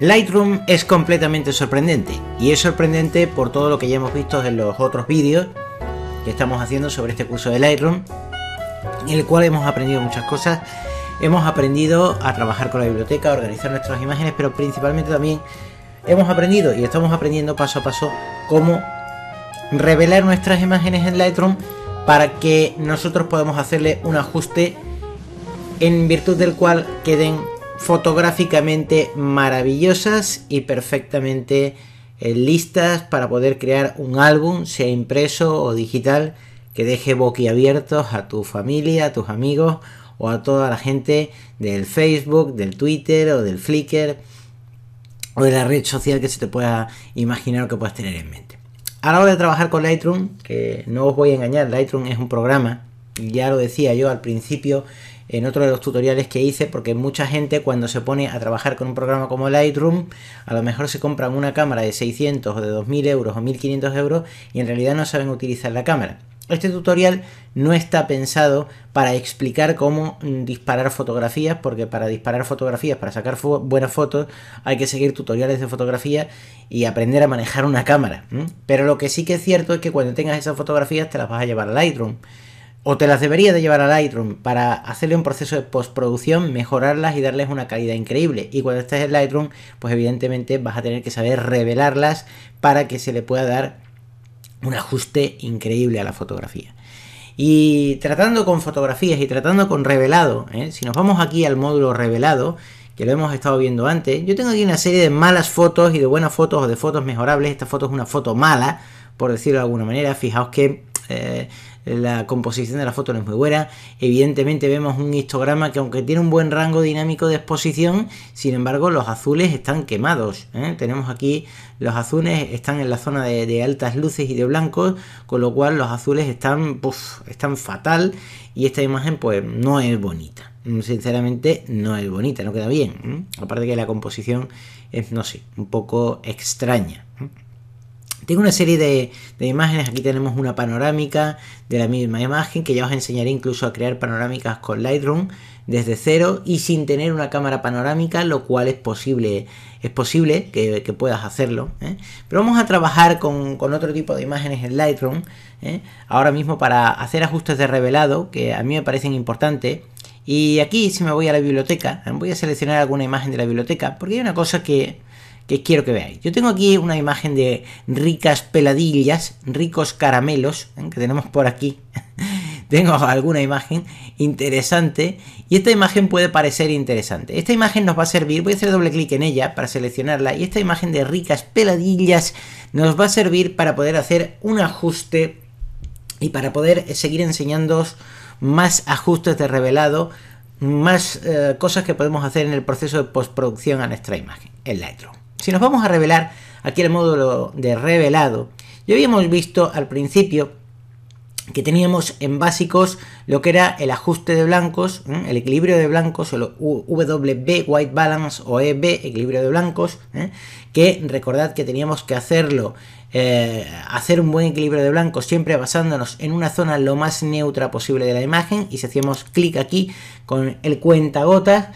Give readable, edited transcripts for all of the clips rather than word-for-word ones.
Lightroom es completamente sorprendente, y es sorprendente por todo lo que ya hemos visto en los otros vídeos que estamos haciendo sobre este curso de Lightroom, en el cual hemos aprendido muchas cosas. Hemos aprendido a trabajar con la biblioteca, a organizar nuestras imágenes, pero principalmente también hemos aprendido y estamos aprendiendo paso a paso cómo revelar nuestras imágenes en Lightroom para que nosotros podamos hacerle un ajuste en virtud del cual queden fotográficamente maravillosas y perfectamente listas para poder crear un álbum, sea impreso o digital, que deje boquiabiertos a tu familia, a tus amigos o a toda la gente del Facebook, del Twitter o del Flickr o de la red social que se te pueda imaginar o que puedas tener en mente. A la hora de trabajar con Lightroom, que no os voy a engañar, Lightroom es un programa, ya lo decía yo al principio en otro de los tutoriales que hice, porque mucha gente cuando se pone a trabajar con un programa como Lightroom, a lo mejor se compran una cámara de 600 o de 2000 euros o 1500 euros y en realidad no saben utilizar la cámara. Este tutorial no está pensado para explicar cómo disparar fotografías, porque para disparar fotografías, para sacar buenas fotos, hay que seguir tutoriales de fotografía y aprender a manejar una cámara. Pero lo que sí que es cierto es que cuando tengas esas fotografías te las vas a llevar a Lightroom. O te las deberías de llevar a Lightroom para hacerle un proceso de postproducción, mejorarlas y darles una calidad increíble. Y cuando estés en Lightroom, pues evidentemente vas a tener que saber revelarlas para que se le pueda dar un ajuste increíble a la fotografía. Y tratando con fotografías y tratando con revelado, si nos vamos aquí al módulo revelado, que lo hemos estado viendo antes, yo tengo aquí una serie de malas fotos y de buenas fotos o de fotos mejorables. Esta foto es una foto mala, por decirlo de alguna manera. Fijaos que la composición de la foto no es muy buena. Evidentemente vemos un histograma que, aunque tiene un buen rango dinámico de exposición, sin embargo los azules están quemados. Tenemos aquí los azules están en la zona de altas luces y de blancos, con lo cual los azules están fatal y esta imagen pues no es bonita. Sinceramente no es bonita, no queda bien. Aparte que la composición es, no sé, un poco extraña. Tengo una serie de imágenes. Aquí tenemos una panorámica de la misma imagen, que ya os enseñaré incluso a crear panorámicas con Lightroom desde cero y sin tener una cámara panorámica, lo cual es posible que puedas hacerlo. Pero vamos a trabajar con otro tipo de imágenes en Lightroom ahora mismo para hacer ajustes de revelado que a mí me parecen importantes. Y aquí, si me voy a la biblioteca, voy a seleccionar alguna imagen de la biblioteca, porque hay una cosa que quiero que veáis. Yo tengo aquí una imagen de ricas peladillas, ricos caramelos, que tenemos por aquí. Tengo alguna imagen interesante y esta imagen puede parecer interesante. Esta imagen nos va a servir, voy a hacer doble clic en ella para seleccionarla, y esta imagen de ricas peladillas nos va a servir para poder hacer un ajuste y para poder seguir enseñándoos más ajustes de revelado, más cosas que podemos hacer en el proceso de postproducción a nuestra imagen en Lightroom. Si nos vamos a revelar aquí el módulo de revelado, ya habíamos visto al principio que teníamos en básicos lo que era el ajuste de blancos, el equilibrio de blancos, o el WB, White Balance, o EB, equilibrio de blancos, que recordad que teníamos que hacerlo, hacer un buen equilibrio de blancos siempre basándonos en una zona lo más neutra posible de la imagen, y si hacíamos clic aquí con el cuentagotas,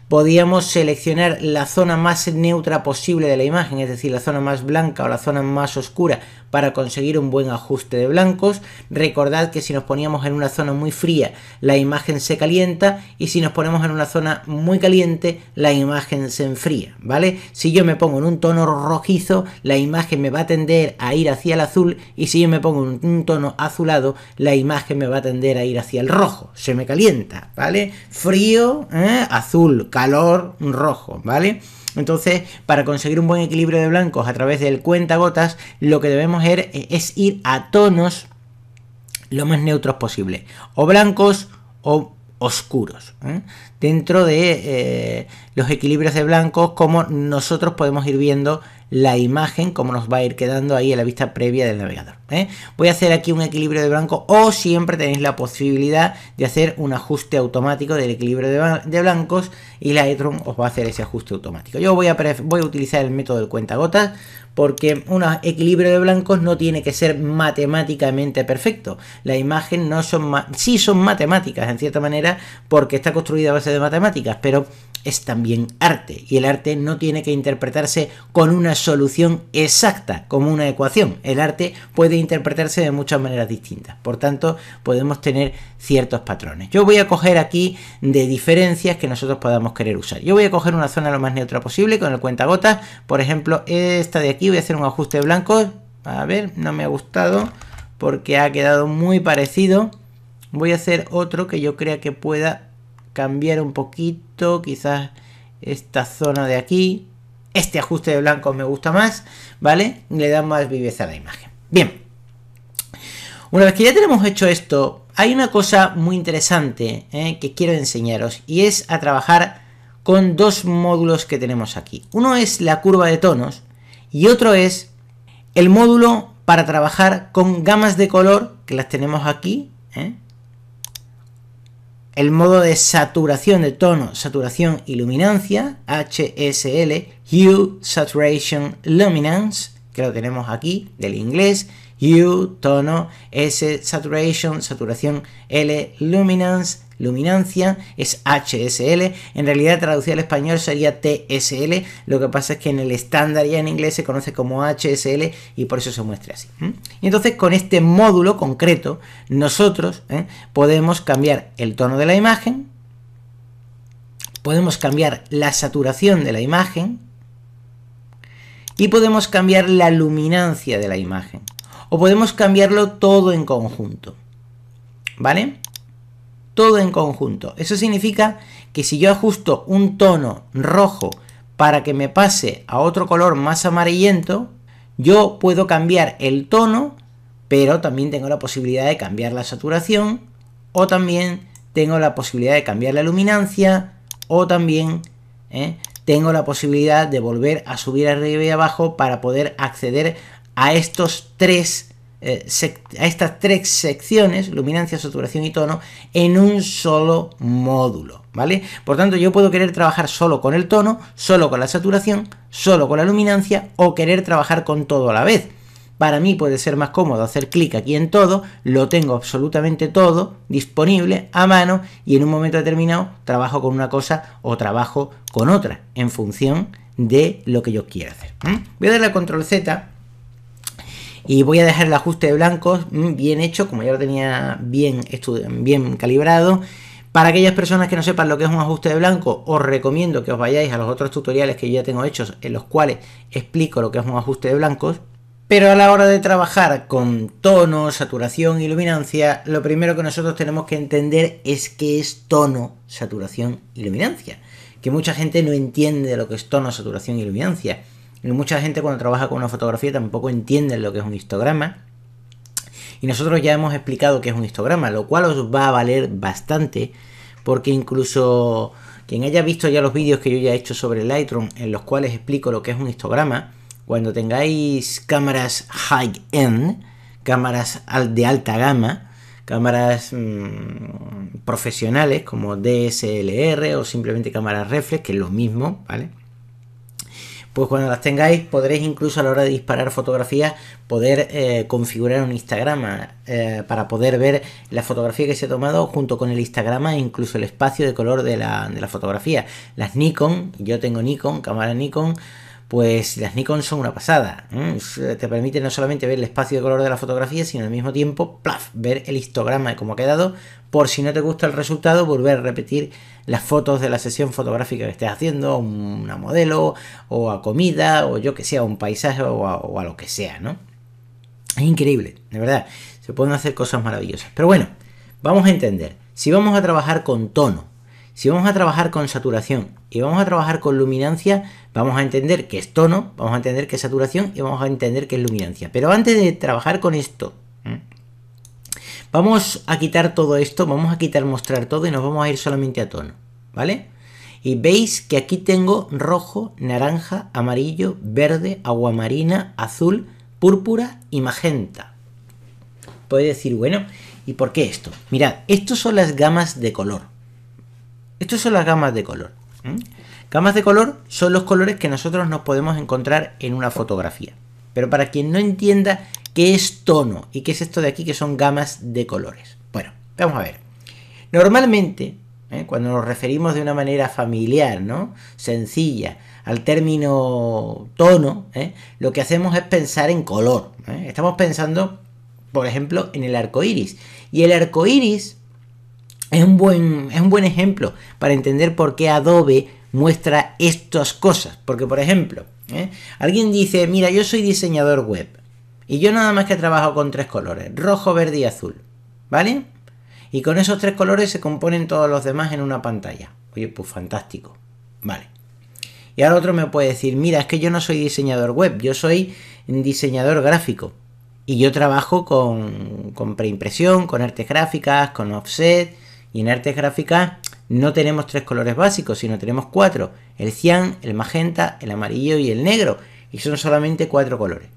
podíamos seleccionar la zona más neutra posible de la imagen, es decir, la zona más blanca o la zona más oscura, para conseguir un buen ajuste de blancos. Recordad que si nos poníamos en una zona muy fría, la imagen se calienta, y si nos ponemos en una zona muy caliente, la imagen se enfría, ¿vale? Si yo me pongo en un tono rojizo, la imagen me va a tender a ir hacia el azul, y si yo me pongo en un tono azulado, la imagen me va a tender a ir hacia el rojo. Se me calienta, ¿vale? Frío, azul, calor, rojo, ¿vale? Entonces, para conseguir un buen equilibrio de blancos a través del cuentagotas, lo que debemos es ir a tonos lo más neutros posible, o blancos o oscuros, dentro de los equilibrios de blancos, como nosotros podemos ir viendo la imagen, como nos va a ir quedando ahí en la vista previa del navegador. Voy a hacer aquí un equilibrio de blanco, o siempre tenéis la posibilidad de hacer un ajuste automático del equilibrio de blancos, y Lightroom os va a hacer ese ajuste automático. Yo voy a utilizar el método del cuentagotas, porque un equilibrio de blancos no tiene que ser matemáticamente perfecto. La imagen no son, sí son matemáticas en cierta manera, porque está construida a base de matemáticas, pero es también arte, y el arte no tiene que interpretarse con una solución exacta, como una ecuación. El arte puede interpretarse de muchas maneras distintas, por tanto podemos tener ciertos patrones. Yo voy a coger aquí de diferencias que nosotros podamos querer usar. Yo voy a coger una zona lo más neutra posible con el cuentagotas, por ejemplo esta de aquí. Voy a hacer un ajuste de blancos, a ver, no me ha gustado porque ha quedado muy parecido. Voy a hacer otro que yo crea que pueda cambiar un poquito, quizás esta zona de aquí. Este ajuste de blancos me gusta más, ¿vale? Le da más viveza a la imagen. Bien, una vez que ya tenemos hecho esto, hay una cosa muy interesante que quiero enseñaros, y es a trabajar con dos módulos que tenemos aquí. Uno es la curva de tonos y otro es el módulo para trabajar con gamas de color, que las tenemos aquí, el modo de saturación de tono, saturación y luminancia, HSL, Hue, Saturation, Luminance, que lo tenemos aquí, del inglés, Hue, tono, S, Saturation, saturación, L, Luminance, luminancia, es HSL. En realidad traducido al español sería TSL, lo que pasa es que en el estándar ya en inglés se conoce como HSL y por eso se muestra así. Y entonces con este módulo concreto nosotros podemos cambiar el tono de la imagen, podemos cambiar la saturación de la imagen y podemos cambiar la luminancia de la imagen, o podemos cambiarlo todo en conjunto, ¿vale? Todo en conjunto. Eso significa que si yo ajusto un tono rojo para que me pase a otro color más amarillento, yo puedo cambiar el tono, pero también tengo la posibilidad de cambiar la saturación, o también tengo la posibilidad de cambiar la luminancia, o también tengo la posibilidad de volver a subir arriba y abajo para poder acceder a estas tres secciones, luminancia, saturación y tono, en un solo módulo, ¿vale? Por tanto, yo puedo querer trabajar solo con el tono, solo con la saturación, solo con la luminancia, o querer trabajar con todo a la vez. Para mí puede ser más cómodo hacer clic aquí en todo, lo tengo absolutamente todo disponible a mano, y en un momento determinado trabajo con una cosa o trabajo con otra, en función de lo que yo quiera hacer. Voy a darle a control Z y voy a dejar el ajuste de blancos bien hecho, como ya lo tenía bien calibrado. Para aquellas personas que no sepan lo que es un ajuste de blanco, os recomiendo que os vayáis a los otros tutoriales que yo ya tengo hechos, en los cuales explico lo que es un ajuste de blancos. Pero a la hora de trabajar con tono, saturación y luminancia, lo primero que nosotros tenemos que entender es qué es tono, saturación y luminancia. Que mucha gente no entiende lo que es tono, saturación y luminancia. Y mucha gente cuando trabaja con una fotografía tampoco entiende lo que es un histograma. Y nosotros ya hemos explicado qué es un histograma, lo cual os va a valer bastante, porque incluso quien haya visto ya los vídeos que yo ya he hecho sobre Lightroom, en los cuales explico lo que es un histograma, cuando tengáis cámaras high-end, cámaras de alta gama, cámaras profesionales como DSLR o simplemente cámaras reflex, que es lo mismo, ¿vale? Pues cuando las tengáis podréis incluso a la hora de disparar fotografías poder configurar un histograma para poder ver la fotografía que se ha tomado junto con el histograma e incluso el espacio de color de la fotografía. Las Nikon, yo tengo Nikon, cámara Nikon, pues las Nikon son una pasada. Te permite no solamente ver el espacio de color de la fotografía, sino al mismo tiempo ver el histograma de cómo ha quedado, por si no te gusta el resultado, volver a repetir las fotos de la sesión fotográfica que estés haciendo, a una modelo, o a comida, o yo que sé, a un paisaje, o a lo que sea, ¿no? Es increíble, de verdad, se pueden hacer cosas maravillosas. Pero bueno, vamos a entender, si vamos a trabajar con tono, si vamos a trabajar con saturación y vamos a trabajar con luminancia, vamos a entender qué es tono, vamos a entender qué es saturación y vamos a entender qué es luminancia. Pero antes de trabajar con esto, vamos a quitar todo esto, vamos a quitar mostrar todo y nos vamos a ir solamente a tono, ¿vale? Y veis que aquí tengo rojo, naranja, amarillo, verde, aguamarina, azul, púrpura y magenta. Podéis decir, bueno, ¿y por qué esto? Mirad, estos son las gamas de color. Estas son las gamas de color. Gamas de color son los colores que nosotros nos podemos encontrar en una fotografía. Pero para quien no entienda qué es tono y qué es esto de aquí que son gamas de colores. Bueno, vamos a ver. Normalmente, Cuando nos referimos de una manera familiar, ¿no? Sencilla, al término tono, lo que hacemos es pensar en color. Estamos pensando, por ejemplo, en el arco iris. Y el arco iris es un buen ejemplo para entender por qué Adobe muestra estas cosas. Porque, por ejemplo, alguien dice, mira, yo soy diseñador web y yo nada más que trabajo con 3 colores, rojo, verde y azul, ¿vale? Y con esos 3 colores se componen todos los demás en una pantalla. Oye, pues fantástico, vale. Y ahora otro me puede decir, mira, es que yo no soy diseñador web, yo soy diseñador gráfico. Y yo trabajo con preimpresión, con artes gráficas, con offset. Y en artes gráficas no tenemos 3 colores básicos, sino tenemos 4. El cian, el magenta, el amarillo y el negro. Y son solamente 4 colores.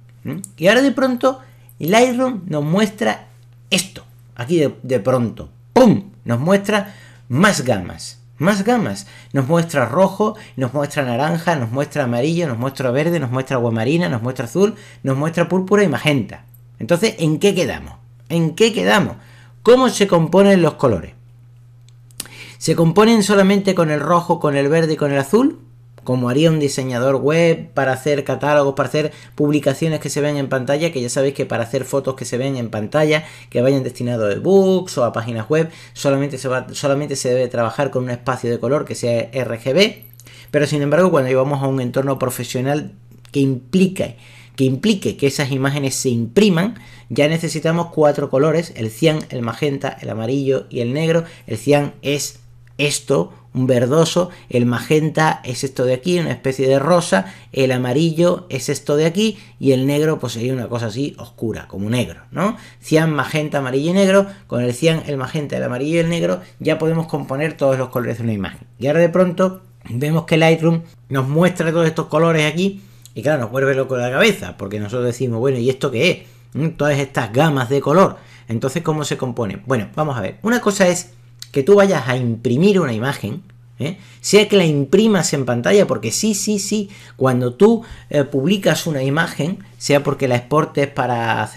Y ahora de pronto Lightroom nos muestra esto. Aquí de pronto, ¡pum! Nos muestra más gamas. Más gamas. Nos muestra rojo, nos muestra naranja, nos muestra amarillo, nos muestra verde, nos muestra agua marina, nos muestra azul, nos muestra púrpura y magenta. Entonces, ¿en qué quedamos? ¿En qué quedamos? ¿Cómo se componen los colores? ¿Se componen solamente con el rojo, con el verde y con el azul? Como haría un diseñador web para hacer catálogos, para hacer publicaciones que se ven en pantalla, que ya sabéis que para hacer fotos que se ven en pantalla, que vayan destinados a ebooks o a páginas web, solamente se debe trabajar con un espacio de color que sea RGB, pero sin embargo cuando llevamos a un entorno profesional que implique que esas imágenes se impriman, ya necesitamos 4 colores, el cian, el magenta, el amarillo y el negro. El cian es esto, un verdoso, el magenta es esto de aquí, una especie de rosa, el amarillo es esto de aquí y el negro pues sería una cosa así oscura, como negro, ¿no? Cian, magenta, amarillo y negro. Con el cian, el magenta, el amarillo y el negro ya podemos componer todos los colores de una imagen. Y ahora de pronto vemos que Lightroom nos muestra todos estos colores aquí y claro, nos vuelve loco la cabeza porque nosotros decimos, bueno, ¿y esto qué es? Todas estas gamas de color. Entonces, ¿cómo se compone? Bueno, vamos a ver. Una cosa es que tú vayas a imprimir una imagen, sea que la imprimas en pantalla, porque sí, cuando tú publicas una imagen, sea porque la exportes para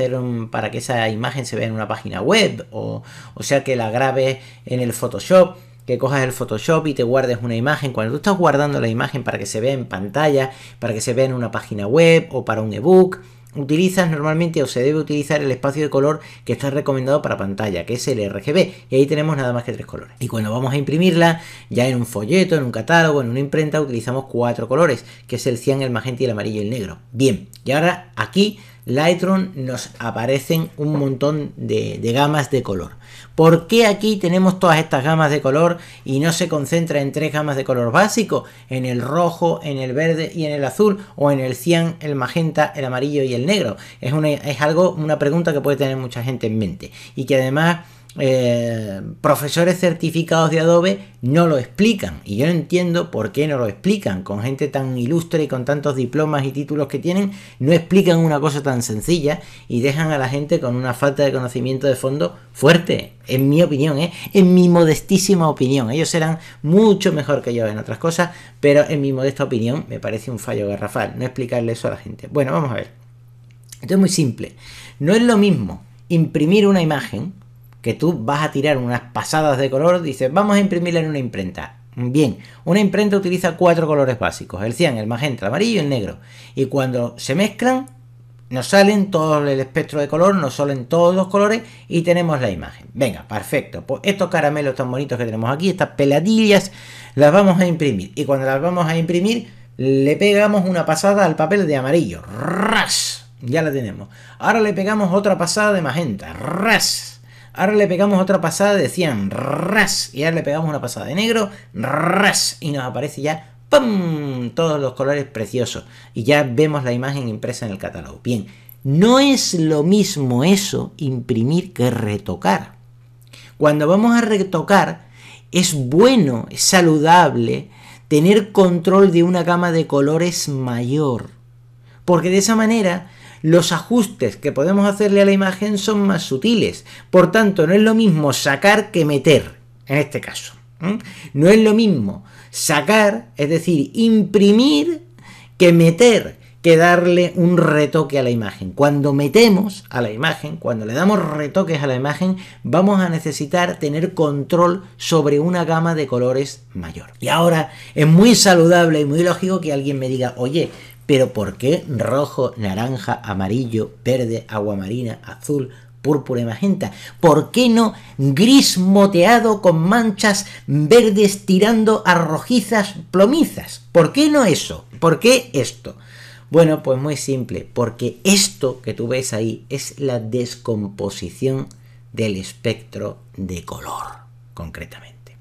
que esa imagen se vea en una página web, o sea que la grabes en el Photoshop, que cojas el Photoshop y te guardes una imagen. Cuando tú estás guardando la imagen para que se vea en pantalla, para que se vea en una página web o para un ebook, utilizas normalmente o se debe utilizar el espacio de color que está recomendado para pantalla, que es el RGB, y ahí tenemos nada más que 3 colores. Y cuando vamos a imprimirla, ya en un folleto, en un catálogo, en una imprenta, utilizamos 4 colores, que es el cian, el magenta y el amarillo y el negro. Bien, y ahora aquí Lightroom nos aparecen un montón de gamas de color. ¿Por qué aquí tenemos todas estas gamas de color y no se concentra en 3 gamas de color básico? En el rojo, en el verde y en el azul, o en el cian, el magenta, el amarillo y el negro. Es una pregunta que puede tener mucha gente en mente y que además profesores certificados de Adobe no lo explican, y yo no entiendo por qué no lo explican. Con gente tan ilustre y con tantos diplomas y títulos que tienen, no explican una cosa tan sencilla y dejan a la gente con una falta de conocimiento de fondo fuerte, en mi opinión, en mi modestísima opinión. Ellos serán mucho mejor que yo en otras cosas, pero en mi modesta opinión me parece un fallo garrafal no explicarle eso a la gente. Bueno, vamos a ver. Esto es muy simple. No es lo mismo imprimir una imagen, que tú vas a tirar unas pasadas de color, dices, vamos a imprimirla en una imprenta. Bien, una imprenta utiliza 4 colores básicos, el cian, el magenta, el amarillo y el negro. Y cuando se mezclan, nos salen todo el espectro de color, nos salen todos los colores y tenemos la imagen. Venga, perfecto. Pues estos caramelos tan bonitos que tenemos aquí, estas peladillas, las vamos a imprimir. Y cuando las vamos a imprimir, le pegamos una pasada al papel de amarillo. ¡Ras! Ya la tenemos. Ahora le pegamos otra pasada de magenta. ¡Ras! Ahora le pegamos otra pasada de cian, ras, y ahora le pegamos una pasada de negro, ras, y nos aparece ya, ¡pum!, todos los colores preciosos, y ya vemos la imagen impresa en el catálogo. Bien, no es lo mismo eso, imprimir, que retocar. Cuando vamos a retocar, es bueno, es saludable, tener control de una gama de colores mayor, porque de esa manera los ajustes que podemos hacerle a la imagen son más sutiles. Por tanto, no es lo mismo sacar que meter, en este caso. No es lo mismo sacar, es decir, imprimir, que meter. que darle un retoque a la imagen. Cuando metemos a la imagen, cuando le damos retoques a la imagen, vamos a necesitar tener control sobre una gama de colores mayor. Y ahora es muy saludable y muy lógico que alguien me diga, oye, pero ¿por qué rojo, naranja, amarillo, verde, aguamarina, azul, púrpura y magenta? ¿Por qué no gris moteado con manchas verdes tirando a rojizas plomizas? ¿Por qué no eso? ¿Por qué esto? Bueno, pues muy simple, porque esto que tú ves ahí es la descomposición del espectro de color, concretamente.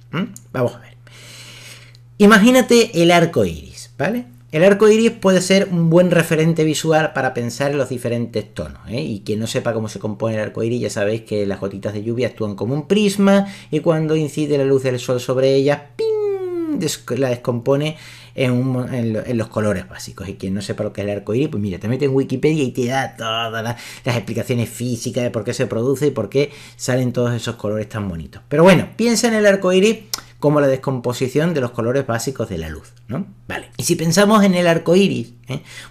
Vamos a ver. Imagínate el arco iris, ¿vale? El arco iris puede ser un buen referente visual para pensar en los diferentes tonos, ¿eh? Y quien no sepa cómo se compone el arco iris, ya sabéis que las gotitas de lluvia actúan como un prisma y cuando incide la luz del sol sobre ellas, ¡ping!, la descompone en los colores básicos. Y quien no sepa lo que es el arco iris, pues mira, te metes en Wikipedia y te da todas las explicaciones físicas de por qué se produce y por qué salen todos esos colores tan bonitos. Pero bueno, piensa en el arco iris como la descomposición de los colores básicos de la luz, ¿no? Vale. Y si pensamos en el arco iris,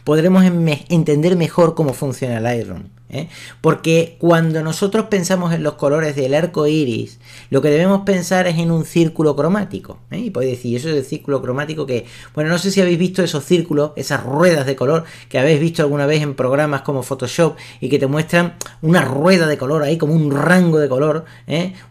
podremos entender mejor cómo funciona el Lightroom, porque cuando nosotros pensamos en los colores del arco iris, lo que debemos pensar es en un círculo cromático, y podéis decir, ¿eso es el círculo cromático que? Bueno, no sé si habéis visto esos círculos, esas ruedas de color que habéis visto alguna vez en programas como Photoshop y que te muestran una rueda de color ahí, como un rango de color,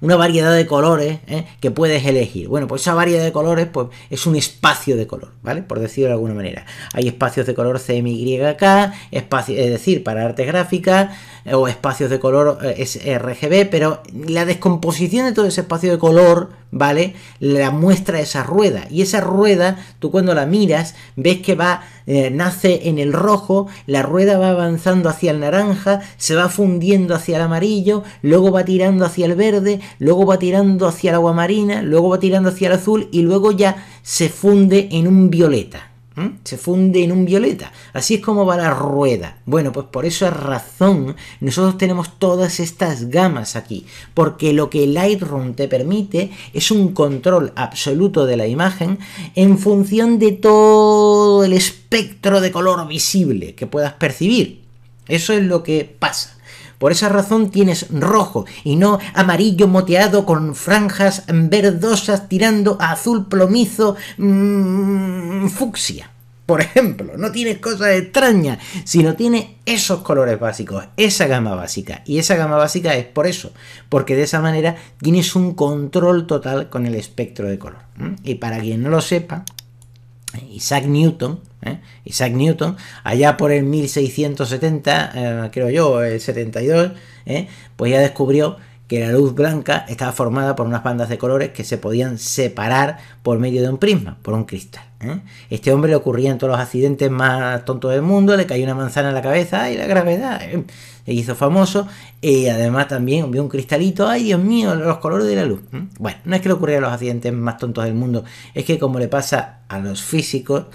una variedad de colores que puedes elegir. Bueno, pues esa variedad de colores pues, es un espacio de color, ¿vale? Por decirlo de alguna manera. Hay espacios de color CMYK, espacio, es decir, para arte gráfica, o espacios de color RGB, pero la descomposición de todo ese espacio de color, ¿vale? La muestra esa rueda. Y esa rueda, tú cuando la miras, ves que va, nace en el rojo, la rueda va avanzando hacia el naranja, se va fundiendo hacia el amarillo, luego va tirando hacia el verde, luego va tirando hacia el aguamarina, luego va tirando hacia el azul y luego ya se funde en un violeta. Se funde en un violeta. Así es como va la rueda. Bueno, pues por esa razón nosotros tenemos todas estas gamas aquí, porque lo que Lightroom te permite es un control absoluto de la imagen en función de todo el espectro de color visible que puedas percibir. Eso es lo que pasa. Por esa razón tienes rojo y no amarillo moteado con franjas verdosas tirando a azul plomizo fucsia. Por ejemplo, no tienes cosas extrañas, sino tienes esos colores básicos, esa gama básica. Y esa gama básica es por eso, porque de esa manera tienes un control total con el espectro de color. Y para quien no lo sepa, Isaac Newton, allá por el 1670, creo yo, el 72, pues ya descubrió que la luz blanca estaba formada por unas bandas de colores que se podían separar por medio de un prisma, por un cristal. Este hombre le ocurría en todos los accidentes más tontos del mundo, le cayó una manzana en la cabeza y la gravedad se hizo famoso, y además también vio un cristalito, ¡ay Dios mío, los colores de la luz! Bueno, no es que le ocurriera en los accidentes más tontos del mundo, es que como le pasa a los físicos,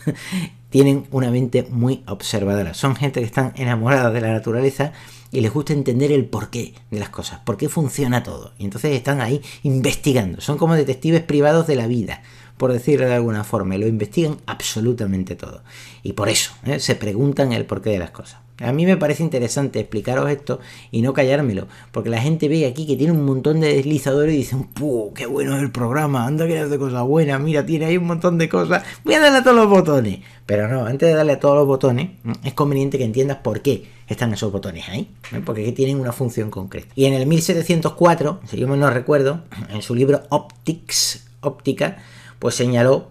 tienen una mente muy observadora, son gente que están enamoradas de la naturaleza y les gusta entender el porqué de las cosas, por qué funciona todo. Y entonces están ahí investigando, son como detectives privados de la vida, por decirlo de alguna forma, y lo investigan absolutamente todo. Y por eso se preguntan el porqué de las cosas. A mí me parece interesante explicaros esto y no callármelo, porque la gente ve aquí que tiene un montón de deslizadores y dicen, ¡puh, qué bueno es el programa! Anda que hace cosas buenas, mira, tiene ahí un montón de cosas, voy a darle a todos los botones. Pero no, antes de darle a todos los botones, es conveniente que entiendas por qué están esos botones ahí, porque tienen una función concreta. Y en el 1704, si yo me no recuerdo, en su libro Óptica, pues señaló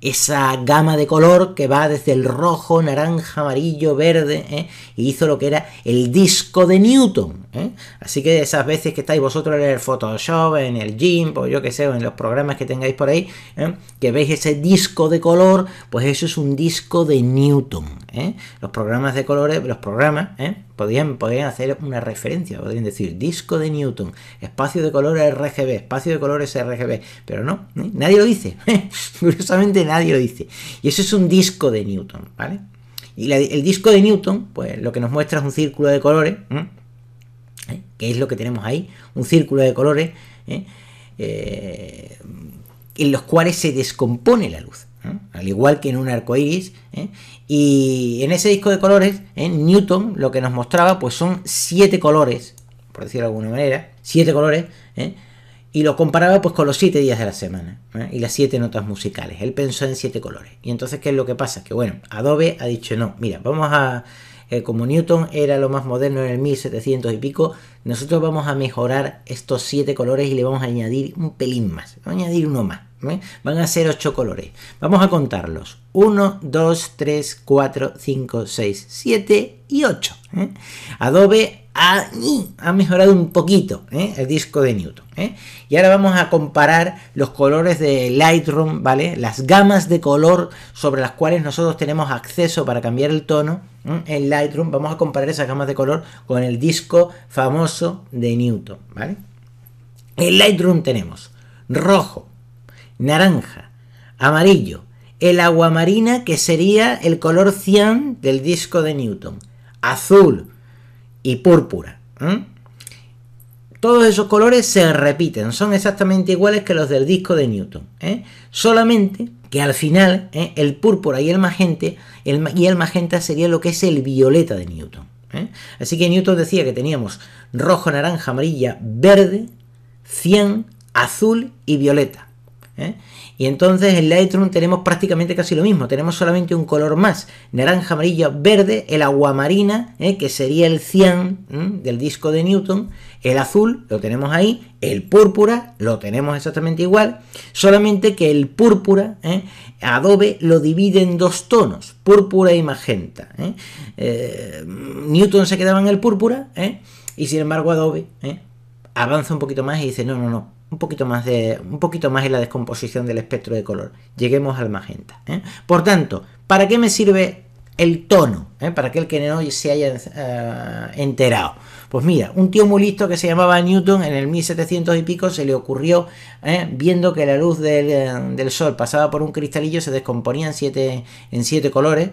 esa gama de color que va desde el rojo, naranja, amarillo, verde, y hizo lo que era el disco de Newton. Así que esas veces que estáis vosotros en el Photoshop, en el GIMP, o yo que sé, o en los programas que tengáis por ahí, que veis ese disco de color, pues eso es un disco de Newton. Los programas de colores, podían hacer una referencia, podrían decir disco de Newton, espacio de colores RGB, espacio de colores RGB, pero no, nadie lo dice. Curiosamente nadie lo dice. Y eso es un disco de Newton, ¿vale? Y el disco de Newton, pues lo que nos muestra es un círculo de colores, que es lo que tenemos ahí, un círculo de colores en los cuales se descompone la luz. al igual que en un arco iris. Y en ese disco de colores, Newton lo que nos mostraba pues son 7 colores, por decirlo de alguna manera, 7 colores, y lo comparaba pues con los 7 días de la semana, y las 7 notas musicales. Él pensó en 7 colores. Y entonces, ¿qué es lo que pasa? Que bueno, Adobe ha dicho no, mira, vamos a... como Newton era lo más moderno en el 1700 y pico, nosotros vamos a mejorar estos 7 colores y le vamos a añadir un pelín más, vamos a añadir uno más. Van a ser 8 colores. Vamos a contarlos. 1, 2, 3, 4, 5, 6, 7 y 8. Adobe ha mejorado un poquito el disco de Newton. Y ahora vamos a comparar los colores de Lightroom, ¿vale? Las gamas de color sobre las cuales nosotros tenemos acceso para cambiar el tono en Lightroom. Vamos a comparar esas gamas de color con el disco famoso de Newton, ¿vale? En Lightroom tenemos rojo, naranja, amarillo, el aguamarina, que sería el color cian del disco de Newton, azul y púrpura. Todos esos colores se repiten, son exactamente iguales que los del disco de Newton. Solamente que al final el púrpura y el magenta sería lo que es el violeta de Newton. Así que Newton decía que teníamos rojo, naranja, amarilla, verde, cian, azul y violeta. Y entonces en Lightroom tenemos prácticamente casi lo mismo, tenemos solamente un color más, naranja, amarillo, verde, el aguamarina, que sería el cian del disco de Newton, el azul lo tenemos ahí, el púrpura lo tenemos exactamente igual, solamente que el púrpura, Adobe lo divide en 2 tonos, púrpura y magenta. Newton se quedaba en el púrpura, y sin embargo Adobe avanza un poquito más y dice no, un poquito más en la descomposición del espectro de color. Lleguemos al magenta. Por tanto, ¿para qué me sirve el tono? Para aquel que no se haya enterado. Pues mira, un tío muy listo que se llamaba Newton en el 1700 y pico se le ocurrió, viendo que la luz del sol pasaba por un cristalillo, se descomponía en 7 colores.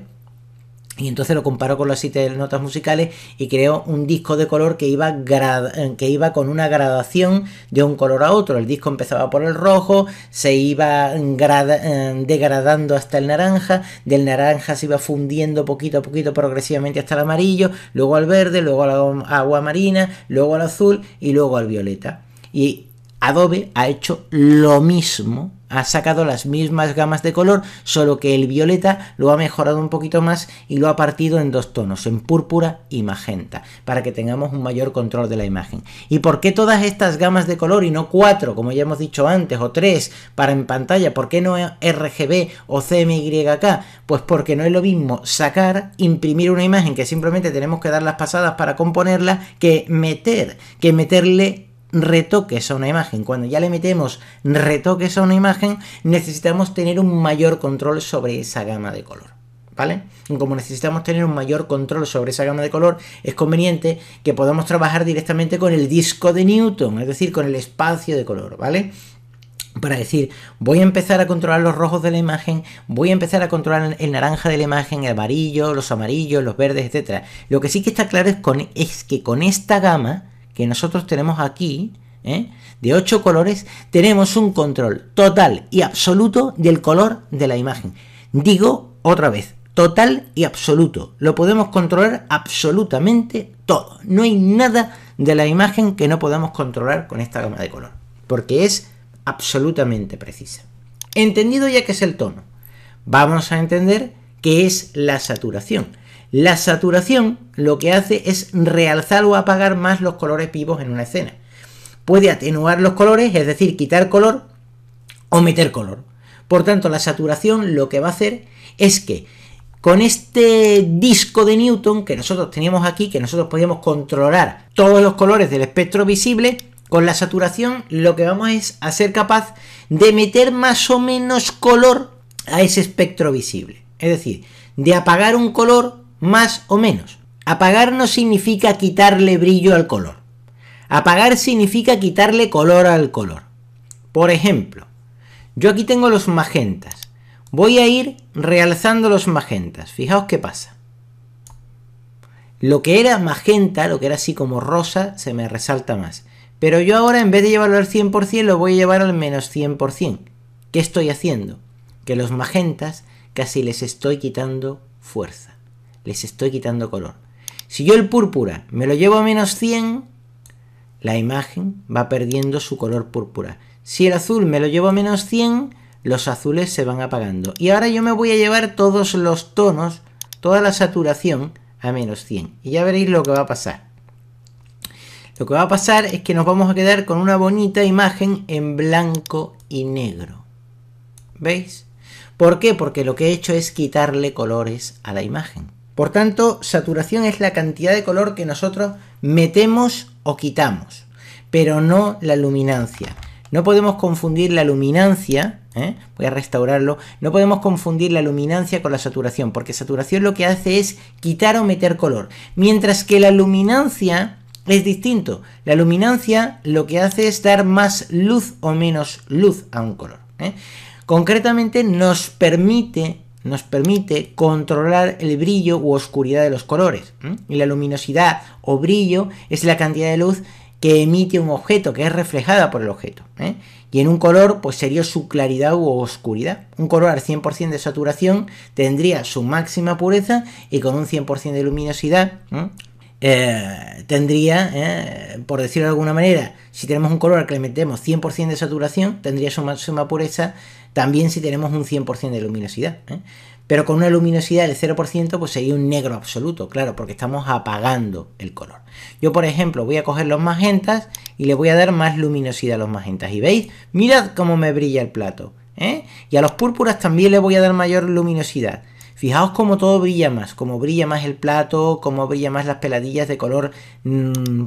Y entonces lo comparó con las 7 notas musicales y creó un disco de color que iba con una gradación de un color a otro. El disco empezaba por el rojo, se iba degradando hasta el naranja, del naranja se iba fundiendo poquito a poquito progresivamente hasta el amarillo, luego al verde, luego al agua marina, luego al azul y luego al violeta. Y Adobe ha hecho lo mismo, ha sacado las mismas gamas de color, solo que el violeta lo ha mejorado un poquito más y lo ha partido en 2 tonos, en púrpura y magenta, para que tengamos un mayor control de la imagen. ¿Y por qué todas estas gamas de color y no 4, como ya hemos dicho antes, o 3 para en pantalla? ¿Por qué no RGB o CMYK? Pues porque no es lo mismo imprimir una imagen que simplemente tenemos que dar las pasadas para componerla, que meterle retoques a una imagen. Cuando ya le metemos retoques a una imagen, necesitamos tener un mayor control sobre esa gama de color, ¿vale? Y como necesitamos tener un mayor control sobre esa gama de color, es conveniente que podamos trabajar directamente con el disco de Newton, es decir, con el espacio de color, ¿vale? Para decir, voy a empezar a controlar los rojos de la imagen, voy a empezar a controlar el naranja de la imagen, el amarillo, los amarillos, los verdes, etcétera. Lo que sí que está claro es que con esta gama que nosotros tenemos aquí, de 8 colores, tenemos un control total y absoluto del color de la imagen. Digo otra vez, total y absoluto. Lo podemos controlar absolutamente todo. No hay nada de la imagen que no podamos controlar con esta gama de color, porque es absolutamente precisa. Entendido ya qué es el tono, vamos a entender qué es la saturación. La saturación lo que hace es realzar o apagar más los colores vivos en una escena. Puede atenuar los colores, es decir, quitar color o meter color. Por tanto, la saturación lo que va a hacer es que con este disco de Newton que nosotros teníamos aquí, que nosotros podíamos controlar todos los colores del espectro visible, con la saturación lo que vamos es a ser capaz de meter más o menos color a ese espectro visible. Es decir, de apagar un color más o menos. Apagar no significa quitarle brillo al color. Apagar significa quitarle color al color. Por ejemplo, yo aquí tengo los magentas. Voy a ir realzando los magentas. Fijaos qué pasa. Lo que era magenta, lo que era así como rosa, se me resalta más. Pero yo ahora, en vez de llevarlo al 100%, lo voy a llevar al menos 100%. ¿Qué estoy haciendo? que los magentas casi les estoy quitando fuerza, les estoy quitando color. Si yo el púrpura me lo llevo a menos 100, la imagen va perdiendo su color púrpura. Si el azul me lo llevo a menos 100, los azules se van apagando. Y ahora yo me voy a llevar todos los tonos, toda la saturación a menos 100. Y ya veréis lo que va a pasar. Lo que va a pasar es que nos vamos a quedar con una bonita imagen en blanco y negro. ¿Veis? ¿Por qué? Porque lo que he hecho es quitarle colores a la imagen. Por tanto, saturación es la cantidad de color que nosotros metemos o quitamos, pero no la luminancia. No podemos confundir la luminancia, voy a restaurarlo, no podemos confundir la luminancia con la saturación, porque saturación lo que hace es quitar o meter color, mientras que la luminancia es distinto. La luminancia lo que hace es dar más luz o menos luz a un color. Concretamente nos permite controlar el brillo u oscuridad de los colores. Y la luminosidad o brillo es la cantidad de luz que emite un objeto, que es reflejada por el objeto. Y en un color, pues sería su claridad u oscuridad. Un color al 100% de saturación tendría su máxima pureza y con un 100% de luminosidad tendría, por decirlo de alguna manera, si tenemos un color al que le metemos 100% de saturación, tendría su máxima pureza también si tenemos un 100% de luminosidad. Pero con una luminosidad del 0%, pues sería un negro absoluto, claro, porque estamos apagando el color. Yo, por ejemplo, voy a coger los magentas y le voy a dar más luminosidad a los magentas. Y veis, mirad cómo me brilla el plato. Y a los púrpuras también le voy a dar mayor luminosidad. Fijaos cómo todo brilla más, cómo brilla más el plato, cómo brilla más las peladillas de color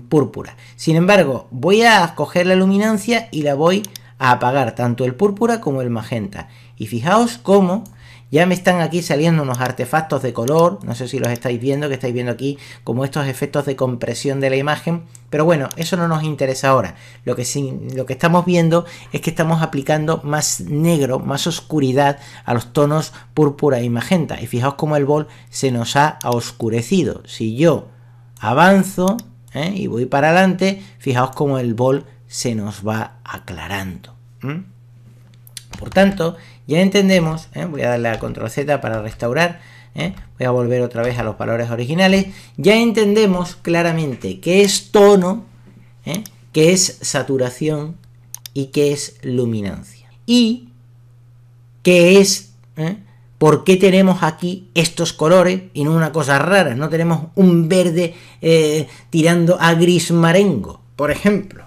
púrpura. Sin embargo, voy a coger la luminancia y la voy a apagar, tanto el púrpura como el magenta. Y fijaos cómo ya me están aquí saliendo unos artefactos de color, no sé si los estáis viendo, que estáis viendo aquí como estos efectos de compresión de la imagen, pero bueno, eso no nos interesa ahora. Lo que estamos viendo es que estamos aplicando más negro, más oscuridad a los tonos púrpura y magenta. Y fijaos cómo el bol se nos ha oscurecido. Si yo avanzo y voy para adelante, fijaos cómo el bol se nos va aclarando. Por tanto, ya entendemos, voy a darle a Control Z para restaurar, voy a volver otra vez a los valores originales, ya entendemos claramente qué es tono, qué es saturación y qué es luminancia. Y qué es, por qué tenemos aquí estos colores y no una cosa rara, no tenemos un verde tirando a gris marengo, por ejemplo,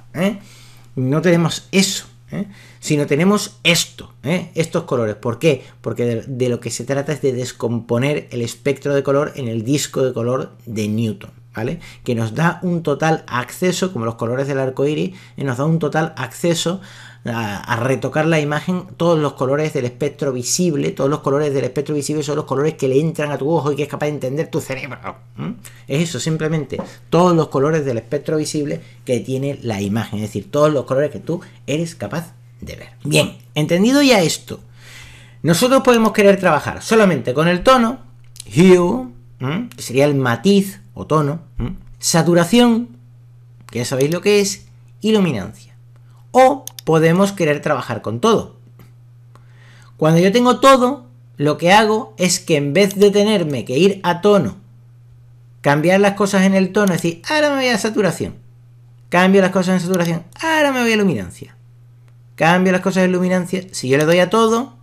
no tenemos eso. Sino tenemos esto, estos colores. ¿Por qué? Porque de lo que se trata es de descomponer el espectro de color en el disco de color de Newton, ¿vale? Que nos da un total acceso, como los colores del arco iris, nos da un total acceso a retocar la imagen, todos los colores del espectro visible. Todos los colores del espectro visible son los colores que le entran a tu ojo y que es capaz de entender tu cerebro. Es eso, simplemente todos los colores del espectro visible que tiene la imagen, es decir, todos los colores que tú eres capaz de ver. Bien, entendido ya esto, nosotros podemos querer trabajar solamente con el tono, hue, que sería el matiz o tono, saturación, que ya sabéis lo que es, y luminancia. O podemos querer trabajar con todo. Cuando yo tengo todo, lo que hago es que en vez de tenerme que ir a tono, cambiar las cosas en el tono, es decir, ahora me voy a saturación, cambio las cosas en saturación, ahora me voy a luminancia, cambio las cosas en luminancia, si yo le doy a todo,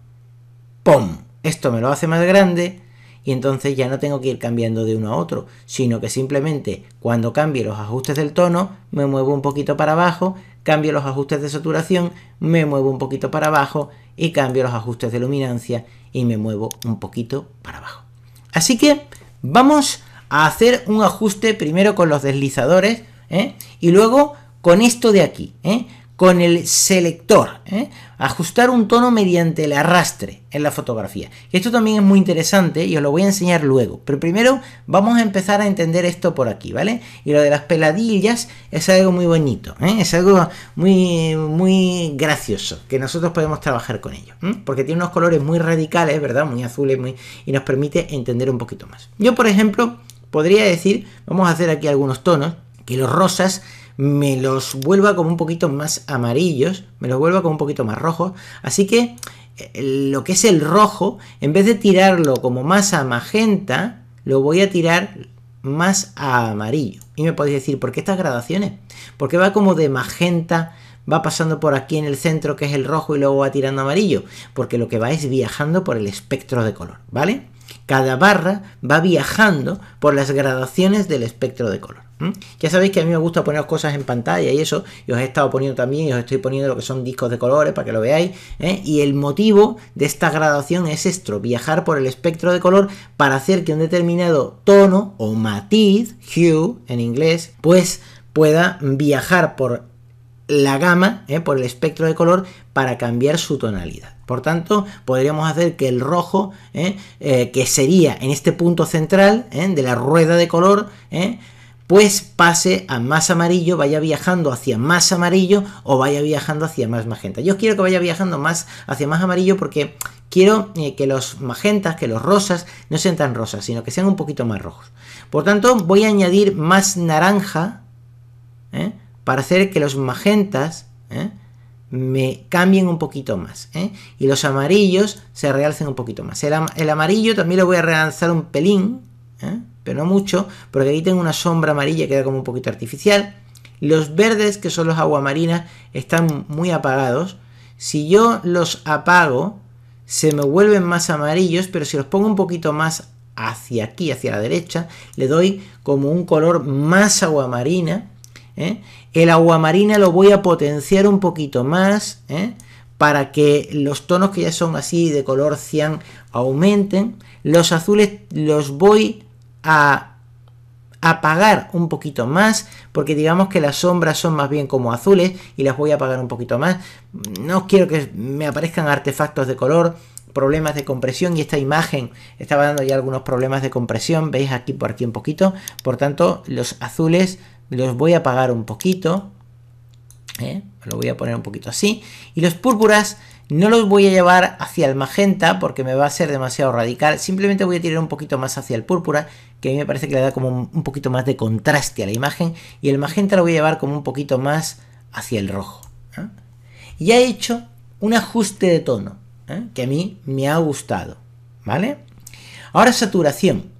¡pum! Esto me lo hace más grande y entonces ya no tengo que ir cambiando de uno a otro, sino que simplemente cuando cambie los ajustes del tono, me muevo un poquito para abajo, cambio los ajustes de saturación, me muevo un poquito para abajo y cambio los ajustes de luminancia y me muevo un poquito para abajo. Así que vamos a hacer un ajuste primero con los deslizadores y luego con esto de aquí, con el selector, ajustar un tono mediante el arrastre en la fotografía. Esto también es muy interesante y os lo voy a enseñar luego, pero primero vamos a empezar a entender esto por aquí, ¿vale? Y lo de las peladillas es algo muy bonito, es algo muy gracioso, que nosotros podemos trabajar con ello, porque tiene unos colores muy radicales, ¿verdad? Muy azules, y nos permite entender un poquito más. Yo, por ejemplo, podría decir, vamos a hacer aquí algunos tonos, que los rosas me los vuelva como un poquito más amarillos, me los vuelva como un poquito más rojos, así que lo que es el rojo, en vez de tirarlo como más a magenta, lo voy a tirar más a amarillo. Y me podéis decir, ¿por qué estas gradaciones? Porque va como de magenta, va pasando por aquí en el centro, que es el rojo, y luego va tirando amarillo. Porque lo que va es viajando por el espectro de color, ¿vale? Cada barra va viajando por las gradaciones del espectro de color. Ya sabéis que a mí me gusta poner cosas en pantalla y eso, y os he estado poniendo también, y os estoy poniendo lo que son discos de colores para que lo veáis, y el motivo de esta gradación es esto, viajar por el espectro de color para hacer que un determinado tono o matiz, hue en inglés, pues pueda viajar por la gama, por el espectro de color, para cambiar su tonalidad. Por tanto, podríamos hacer que el rojo, que sería en este punto central de la rueda de color, pues pase a más amarillo, vaya viajando hacia más amarillo o vaya viajando hacia más magenta. Yo quiero que vaya viajando más hacia más amarillo porque quiero que los magentas, que los rosas, no sean tan rosas, sino que sean un poquito más rojos. Por tanto, voy a añadir más naranja, para hacer que los magentas me cambien un poquito más, y los amarillos se realcen un poquito más. El amarillo también lo voy a realzar un pelín, pero no mucho, porque aquí tengo una sombra amarilla que queda como un poquito artificial. Los verdes, que son los aguamarinas, están muy apagados. Si yo los apago, se me vuelven más amarillos, pero si los pongo un poquito más hacia aquí, hacia la derecha, le doy como un color más aguamarina. El aguamarina lo voy a potenciar un poquito más, para que los tonos que ya son así de color cian aumenten. Los azules los voy a apagar un poquito más, porque digamos que las sombras son más bien como azules y las voy a apagar un poquito más. No quiero que me aparezcan artefactos de color, problemas de compresión, y esta imagen estaba dando ya algunos problemas de compresión, veis aquí por aquí un poquito. Por tanto, los azules los voy a apagar un poquito, lo voy a poner un poquito así, y los púrpuras no los voy a llevar hacia el magenta porque me va a ser demasiado radical. Simplemente voy a tirar un poquito más hacia el púrpura, que a mí me parece que le da como un poquito más de contraste a la imagen, y el magenta lo voy a llevar como un poquito más hacia el rojo. Y ya he hecho un ajuste de tono, que a mí me ha gustado, ¿vale? Ahora saturación.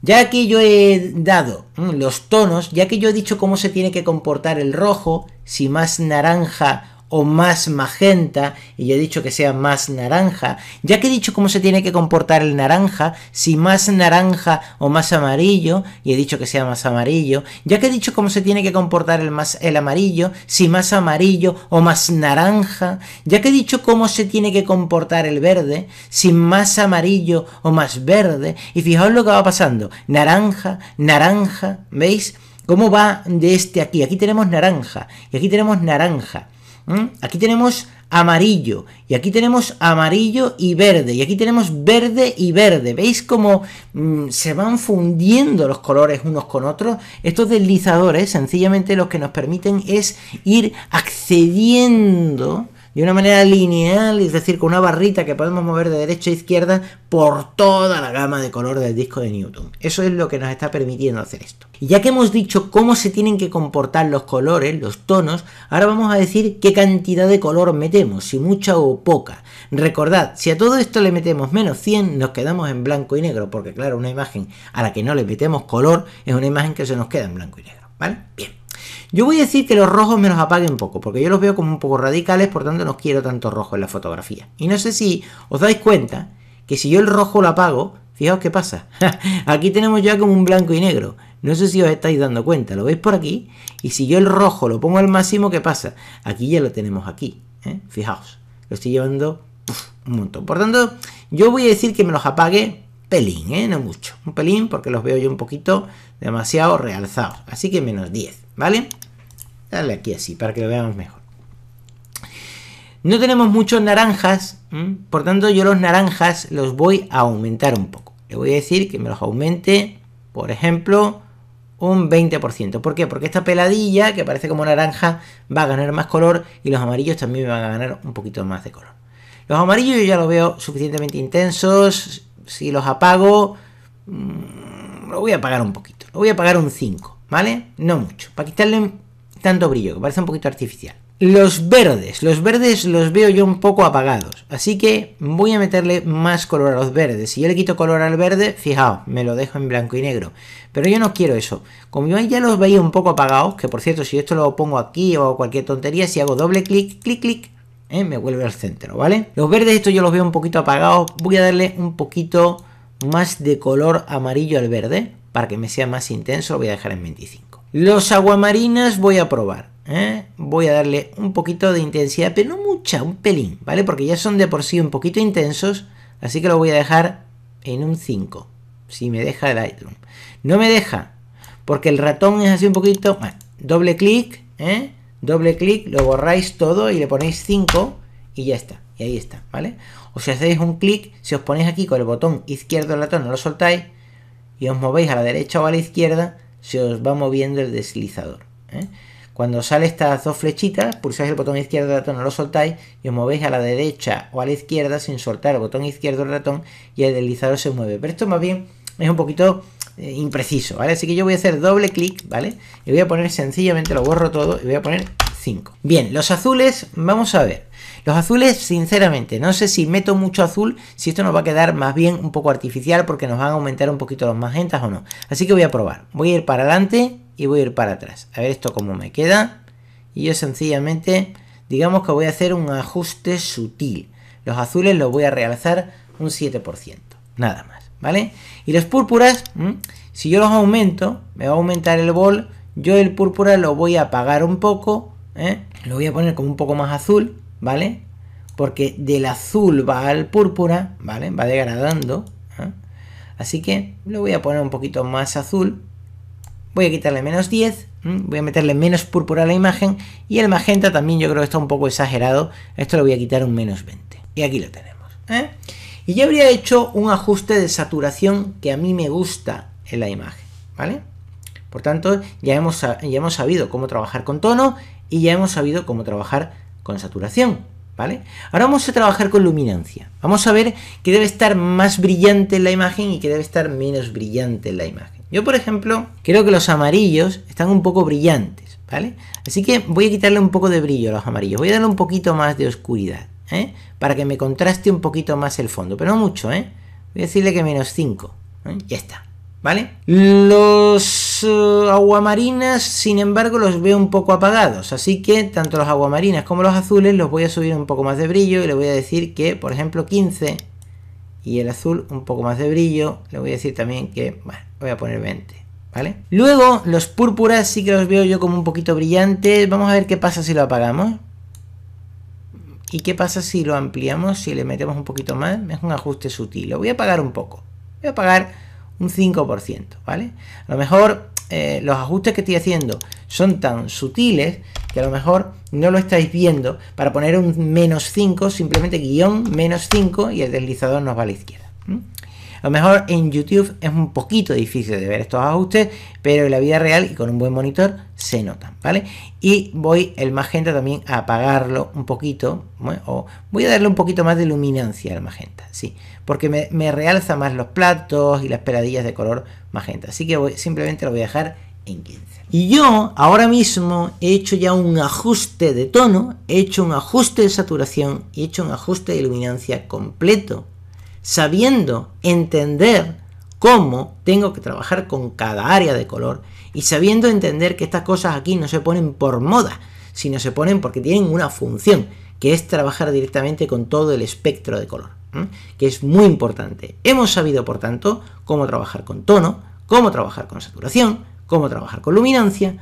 Ya que yo he dado los tonos, ya que yo he dicho cómo se tiene que comportar el rojo, si más naranja o más magenta, y yo he dicho que sea más naranja, ya que he dicho cómo se tiene que comportar el naranja, si más naranja o más amarillo, y he dicho que sea más amarillo, ya que he dicho cómo se tiene que comportar el amarillo, si más amarillo o más naranja, ya que he dicho cómo se tiene que comportar el verde, si más amarillo o más verde, y fijaos lo que va pasando, naranja, naranja, ¿veis? ¿Cómo va de este aquí? Aquí tenemos naranja, y aquí tenemos naranja. Aquí tenemos amarillo, y aquí tenemos amarillo y verde, y aquí tenemos verde y verde. ¿Veis cómo se van fundiendo los colores unos con otros? Estos deslizadores sencillamente lo que nos permiten es ir accediendo de una manera lineal, es decir, con una barrita que podemos mover de derecha a izquierda por toda la gama de color del disco de Newton. Eso es lo que nos está permitiendo hacer esto. Y ya que hemos dicho cómo se tienen que comportar los colores, los tonos, ahora vamos a decir qué cantidad de color metemos, si mucha o poca. Recordad, si a todo esto le metemos menos 100, nos quedamos en blanco y negro, porque claro, una imagen a la que no le metemos color es una imagen que se nos queda en blanco y negro, ¿vale? Bien. Yo voy a decir que los rojos me los apague un poco, porque yo los veo como un poco radicales, por tanto no quiero tanto rojo en la fotografía. Y no sé si os dais cuenta que si yo el rojo lo apago, fijaos qué pasa. Aquí tenemos ya como un blanco y negro. No sé si os estáis dando cuenta, lo veis por aquí. Y si yo el rojo lo pongo al máximo, ¿qué pasa? Aquí ya lo tenemos aquí. Fijaos, lo estoy llevando un montón. Por tanto, yo voy a decir que me los apague pelín, no mucho. Un pelín porque los veo yo un poquito demasiado realzados. Así que menos 10, ¿vale? Dale aquí así para que lo veamos mejor. No tenemos muchos naranjas, por tanto yo los naranjas los voy a aumentar un poco. Le voy a decir que me los aumente, por ejemplo, un 20%. ¿Por qué? Porque esta peladilla, que parece como naranja, va a ganar más color, y los amarillos también me van a ganar un poquito más de color. Los amarillos yo ya los veo suficientemente intensos. Si los apago, lo voy a apagar un poquito. Lo voy a apagar un 5, ¿vale? No mucho, para quitarle tanto brillo, que parece un poquito artificial. Los verdes los veo yo un poco apagados, así que voy a meterle más color a los verdes. Si yo le quito color al verde, fijaos, me lo dejo en blanco y negro, pero yo no quiero eso. Como yo ya los veía un poco apagados, que por cierto, si esto lo pongo aquí o cualquier tontería, si hago doble clic, clic, clic, me vuelve al centro, ¿vale? Los verdes estos yo los veo un poquito apagados, voy a darle un poquito más de color amarillo al verde, para que me sea más intenso, lo voy a dejar en 25. Los aguamarinas voy a probar. Voy a darle un poquito de intensidad, pero no mucha, un pelín, ¿vale? Porque ya son de por sí un poquito intensos, así que lo voy a dejar en un 5, si me deja el Lightroom. No me deja, porque el ratón es así un poquito, bueno, doble clic, lo borráis todo y le ponéis 5 y ya está, y ahí está, ¿vale? O si hacéis un clic, si os ponéis aquí con el botón izquierdo del ratón, no lo soltáis, y os movéis a la derecha o a la izquierda, se os va moviendo el deslizador, Cuando sale estas dos flechitas, pulsáis el botón izquierdo del ratón, no lo soltáis y os movéis a la derecha o a la izquierda sin soltar el botón izquierdo del ratón y el deslizador se mueve. Pero esto más bien es un poquito impreciso, ¿vale? Así que yo voy a hacer doble clic, ¿vale? Y voy a poner sencillamente, lo borro todo y voy a poner 5. Bien, los azules, vamos a ver. Los azules, sinceramente, no sé si meto mucho azul, si esto nos va a quedar más bien un poco artificial porque nos van a aumentar un poquito los magentas o no. Así que voy a probar. Voy a ir para adelante y voy a ir para atrás. A ver esto cómo me queda. Y yo sencillamente, digamos que voy a hacer un ajuste sutil. Los azules los voy a realzar un 7%. Nada más, ¿vale? Y los púrpuras, si yo los aumento, me va a aumentar el bol. Yo el púrpura lo voy a apagar un poco. Lo voy a poner como un poco más azul, ¿vale? Porque del azul va al púrpura, ¿vale? Va degradando. Así que lo voy a poner un poquito más azul. Voy a quitarle menos 10, voy a meterle menos púrpura a la imagen y el magenta también yo creo que está un poco exagerado, esto lo voy a quitar un menos 20 y aquí lo tenemos. Y ya habría hecho un ajuste de saturación que a mí me gusta en la imagen, ¿vale? Por tanto, ya hemos sabido cómo trabajar con tono y ya hemos sabido cómo trabajar con saturación, ¿vale? Ahora vamos a trabajar con luminancia, vamos a ver qué debe estar más brillante en la imagen y qué debe estar menos brillante en la imagen. Yo, por ejemplo, creo que los amarillos están un poco brillantes, ¿vale? Así que voy a quitarle un poco de brillo a los amarillos. Voy a darle un poquito más de oscuridad, para que me contraste un poquito más el fondo, pero no mucho, Voy a decirle que menos 5, ya está, ¿vale? Los aguamarinas, sin embargo, los veo un poco apagados, así que tanto los aguamarinas como los azules los voy a subir un poco más de brillo y le voy a decir que, por ejemplo, 15... y el azul un poco más de brillo, le voy a decir también que, bueno, voy a poner 20, ¿vale? Luego, los púrpuras sí que los veo yo como un poquito brillantes. Vamos a ver qué pasa si lo apagamos. ¿Y qué pasa si lo ampliamos, si le metemos un poquito más? Es un ajuste sutil. Lo voy a apagar un poco. Voy a apagar un 5%, ¿vale? A lo mejor los ajustes que estoy haciendo son tan sutiles que a lo mejor no lo estáis viendo. Para poner un menos 5, simplemente guión menos 5 y el deslizador nos va a la izquierda. A lo mejor en YouTube es un poquito difícil de ver estos ajustes, pero en la vida real y con un buen monitor se notan, ¿vale? Y voy el magenta también a apagarlo un poquito, o voy a darle un poquito más de luminancia al magenta, sí, porque me realza más los platos y las peladillas de color magenta, así que simplemente lo voy a dejar en 15. Y yo ahora mismo he hecho ya un ajuste de tono, he hecho un ajuste de saturación y he hecho un ajuste de luminancia completo, sabiendo entender cómo tengo que trabajar con cada área de color y sabiendo entender que estas cosas aquí no se ponen por moda, sino se ponen porque tienen una función, que es trabajar directamente con todo el espectro de color, que es muy importante. Hemos sabido, por tanto, cómo trabajar con tono, cómo trabajar con saturación, cómo trabajar con luminancia,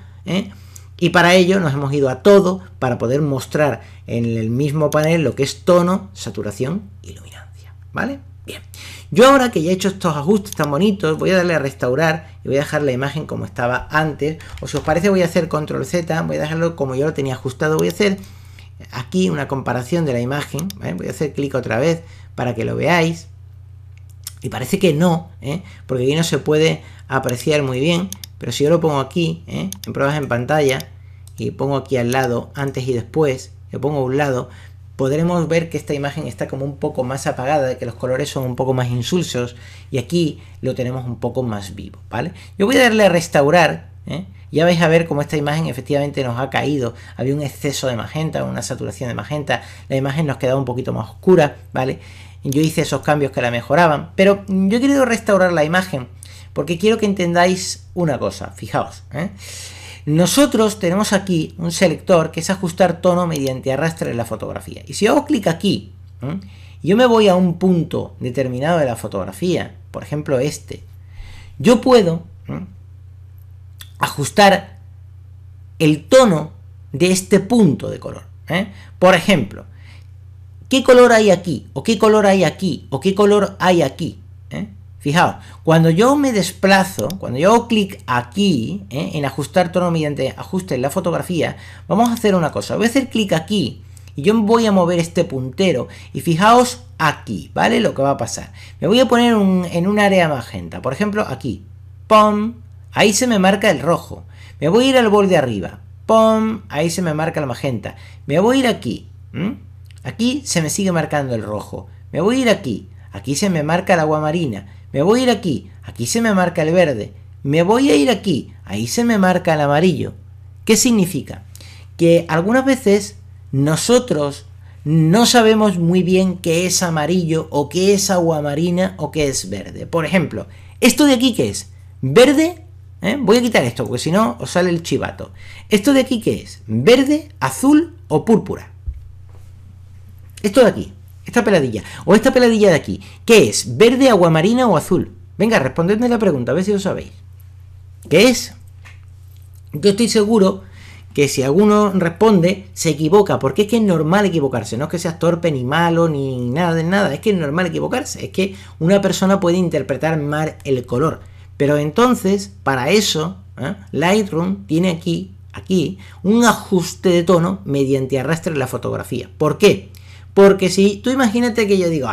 y para ello nos hemos ido a todo para poder mostrar en el mismo panel lo que es tono, saturación y luminancia, ¿vale? Bien, yo ahora que ya he hecho estos ajustes tan bonitos, voy a darle a restaurar y voy a dejar la imagen como estaba antes, o si os parece voy a hacer control Z, voy a dejarlo como yo lo tenía ajustado, voy a hacer aquí una comparación de la imagen, ¿vale? Voy a hacer clic otra vez para que lo veáis, y parece que no, porque aquí no se puede apreciar muy bien, pero si yo lo pongo aquí, en pruebas en pantalla, y pongo aquí al lado antes y después, le pongo a un lado, podremos ver que esta imagen está como un poco más apagada, que los colores son un poco más insulsos y aquí lo tenemos un poco más vivo, ¿vale? Yo voy a darle a restaurar Ya vais a ver cómo esta imagen efectivamente nos ha caído. Había un exceso de magenta, una saturación de magenta. La imagen nos quedaba un poquito más oscura, ¿vale? Yo hice esos cambios que la mejoraban. Pero yo he querido restaurar la imagen porque quiero que entendáis una cosa. Fijaos, nosotros tenemos aquí un selector que es ajustar tono mediante arrastre en la fotografía. Y si hago clic aquí, yo me voy a un punto determinado de la fotografía, por ejemplo este. Yo puedo ajustar el tono de este punto de color. Por ejemplo, ¿qué color hay aquí? ¿O qué color hay aquí? ¿O qué color hay aquí? Fijaos, cuando yo me desplazo, cuando yo hago clic aquí, en ajustar tono mediante ajuste en la fotografía, vamos a hacer una cosa. Voy a hacer clic aquí y yo me voy a mover este puntero. Y fijaos aquí, ¿vale? Lo que va a pasar. Me voy a poner en un área magenta. Por ejemplo, aquí. ¡Pum! Ahí se me marca el rojo. Me voy a ir al borde arriba. ¡Pum! Ahí se me marca el magenta. Me voy a ir aquí. Aquí se me sigue marcando el rojo. Me voy a ir aquí. Aquí se me marca el agua marina. Me voy a ir aquí. Aquí se me marca el verde. Me voy a ir aquí. Ahí se me marca el amarillo. ¿Qué significa? Que algunas veces nosotros no sabemos muy bien qué es amarillo o qué es agua marina o qué es verde. Por ejemplo, ¿esto de aquí qué es? ¿Verde? Voy a quitar esto porque si no os sale el chivato. ¿Esto de aquí qué es? ¿Verde, azul o púrpura? Esto de aquí, esta peladilla, o esta peladilla de aquí, ¿qué es? ¿Verde, agua marina o azul? Venga, respondedme la pregunta, a ver si lo sabéis. ¿Qué es? Yo estoy seguro que si alguno responde, se equivoca, porque es que es normal equivocarse, no es que seas torpe, ni malo, ni nada de nada, es que es normal equivocarse, es que una persona puede interpretar mal el color. Pero entonces, para eso, Lightroom tiene aquí, un ajuste de tono mediante arrastre en la fotografía. ¿Por qué? Porque si tú imagínate que yo digo,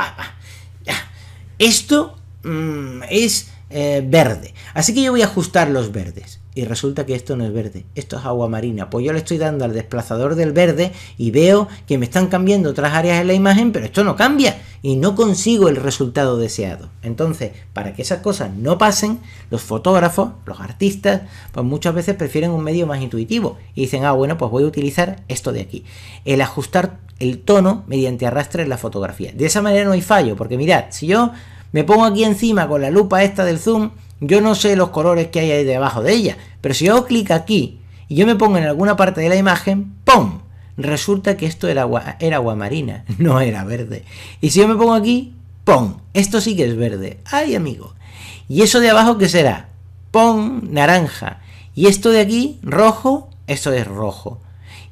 esto es verde, así que yo voy a ajustar los verdes. Y resulta que esto no es verde, esto es agua marina. Pues yo le estoy dando al desplazador del verde y veo que me están cambiando otras áreas en la imagen, pero esto no cambia y no consigo el resultado deseado. Entonces, para que esas cosas no pasen, los fotógrafos, los artistas, pues muchas veces prefieren un medio más intuitivo y dicen, bueno, pues voy a utilizar esto de aquí, el ajustar el tono mediante arrastre en la fotografía. De esa manera no hay fallo, porque mirad, si yo me pongo aquí encima con la lupa esta del zoom, yo no sé los colores que hay ahí debajo de ella, pero si yo hago clic aquí y yo me pongo en alguna parte de la imagen, ¡pum! Resulta que esto era agua marina, no era verde. Y si yo me pongo aquí, ¡pum! Esto sí que es verde. ¡Ay, amigo! ¿Y eso de abajo qué será? ¡Pum! Naranja. Y esto de aquí, rojo, eso es rojo.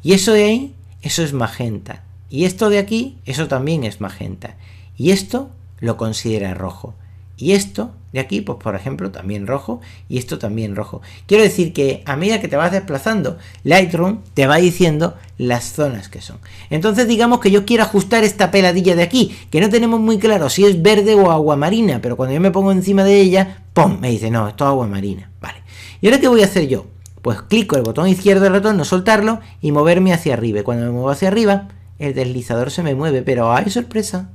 Y eso de ahí, eso es magenta. Y esto de aquí, eso también es magenta. Y esto lo considera rojo. Y esto de aquí, pues por ejemplo, también rojo, y esto también rojo. Quiero decir que a medida que te vas desplazando, Lightroom te va diciendo las zonas que son. Entonces digamos que yo quiero ajustar esta peladilla de aquí, que no tenemos muy claro si es verde o agua marina, pero cuando yo me pongo encima de ella, ¡pum! Me dice, no, esto es agua marina. Vale. ¿Y ahora qué voy a hacer yo? Pues clico el botón izquierdo del ratón, no soltarlo, y moverme hacia arriba. Y cuando me muevo hacia arriba, el deslizador se me mueve, pero ¡ay, sorpresa!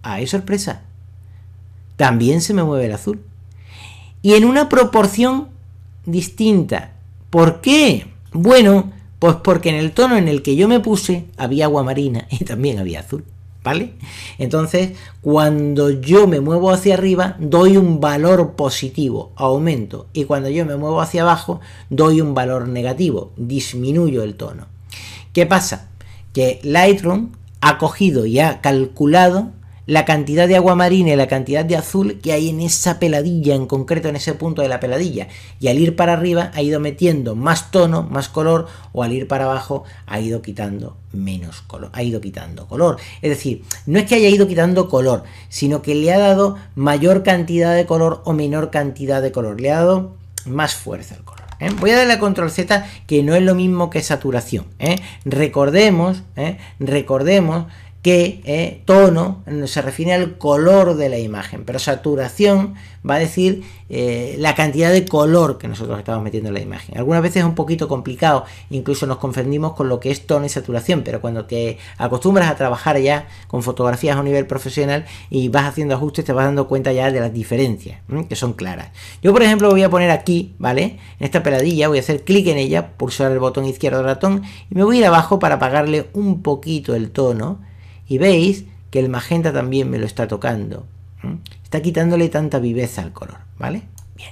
¡Ay, sorpresa! También se me mueve el azul. Y en una proporción distinta. ¿Por qué? Bueno, pues porque en el tono en el que yo me puse había agua marina y también había azul, ¿vale? Entonces, cuando yo me muevo hacia arriba, doy un valor positivo, aumento. Y cuando yo me muevo hacia abajo, doy un valor negativo, disminuyo el tono. ¿Qué pasa? Que Lightroom ha cogido y ha calculado la cantidad de agua marina y la cantidad de azul que hay en esa peladilla, en concreto en ese punto de la peladilla, y al ir para arriba ha ido metiendo más tono, más color, o al ir para abajo ha ido quitando menos color, ha ido quitando color. Es decir, no es que haya ido quitando color, sino que le ha dado mayor cantidad de color o menor cantidad de color, le ha dado más fuerza al color. Voy a darle a control Z, que no es lo mismo que saturación. Recordemos que tono se refiere al color de la imagen, pero saturación va a decir la cantidad de color que nosotros estamos metiendo en la imagen. Algunas veces es un poquito complicado, incluso nos confundimos con lo que es tono y saturación, pero cuando te acostumbras a trabajar ya con fotografías a un nivel profesional y vas haciendo ajustes, te vas dando cuenta ya de las diferencias, que son claras. Yo, por ejemplo, voy a poner aquí, ¿vale? En esta peladilla voy a hacer clic en ella, pulsar el botón izquierdo del ratón y me voy a ir abajo para apagarle un poquito el tono. Y veis que el magenta también me lo está tocando. Está quitándole tanta viveza al color, ¿vale? Bien.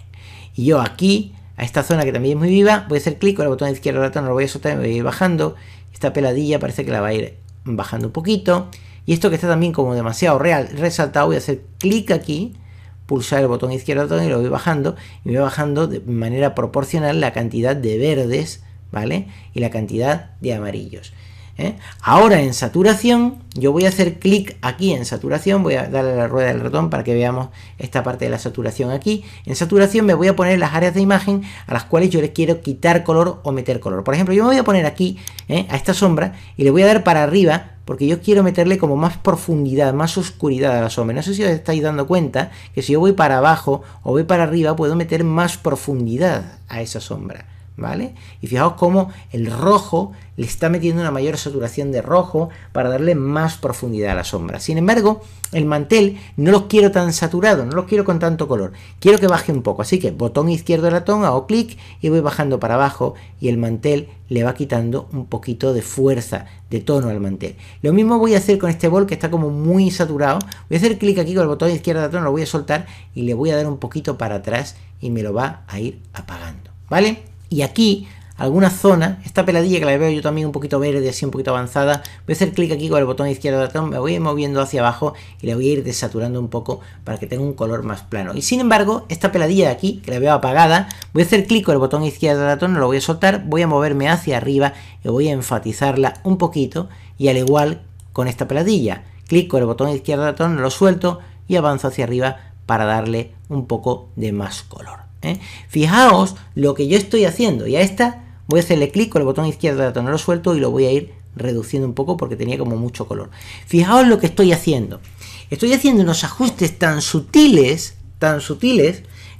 Y yo aquí, a esta zona que también es muy viva, voy a hacer clic con el botón izquierdo del ratón, lo voy a soltar y me voy a ir bajando. Esta peladilla parece que la va a ir bajando un poquito. Y esto que está también como demasiado resaltado, voy a hacer clic aquí, pulsar el botón izquierdo del ratón y lo voy bajando. Y voy bajando de manera proporcional la cantidad de verdes, ¿vale? Y la cantidad de amarillos. Ahora en saturación, yo voy a hacer clic aquí en saturación, voy a darle a la rueda del ratón para que veamos esta parte de la saturación aquí. En saturación me voy a poner las áreas de imagen a las cuales yo les quiero quitar color o meter color. Por ejemplo, yo me voy a poner aquí a esta sombra y le voy a dar para arriba porque yo quiero meterle como más profundidad, más oscuridad a la sombra. No sé si os estáis dando cuenta que si yo voy para abajo o voy para arriba puedo meter más profundidad a esa sombra, ¿vale? Y fijaos cómo el rojo le está metiendo una mayor saturación de rojo para darle más profundidad a la sombra. Sin embargo, el mantel no lo quiero tan saturado, no lo quiero con tanto color. Quiero que baje un poco, así que botón izquierdo del ratón, hago clic y voy bajando para abajo y el mantel le va quitando un poquito de fuerza, de tono al mantel. Lo mismo voy a hacer con este bol que está como muy saturado. Voy a hacer clic aquí con el botón izquierdo del ratón, lo voy a soltar y le voy a dar un poquito para atrás y me lo va a ir apagando, ¿vale? Y aquí, alguna zona, esta peladilla que la veo yo también un poquito verde, así un poquito avanzada, voy a hacer clic aquí con el botón izquierdo del ratón, me voy a ir moviendo hacia abajo y le voy a ir desaturando un poco para que tenga un color más plano. Y sin embargo, esta peladilla de aquí, que la veo apagada, voy a hacer clic con el botón izquierdo del ratón, no lo voy a soltar, voy a moverme hacia arriba y voy a enfatizarla un poquito y al igual con esta peladilla, clic con el botón izquierdo del ratón, lo suelto y avanzo hacia arriba para darle un poco de más color. Fijaos lo que yo estoy haciendo y a esta voy a hacerle clic con el botón izquierdo del ratón, no lo suelto y lo voy a ir reduciendo un poco porque tenía como mucho color. Fijaos lo que estoy haciendo unos ajustes tan sutiles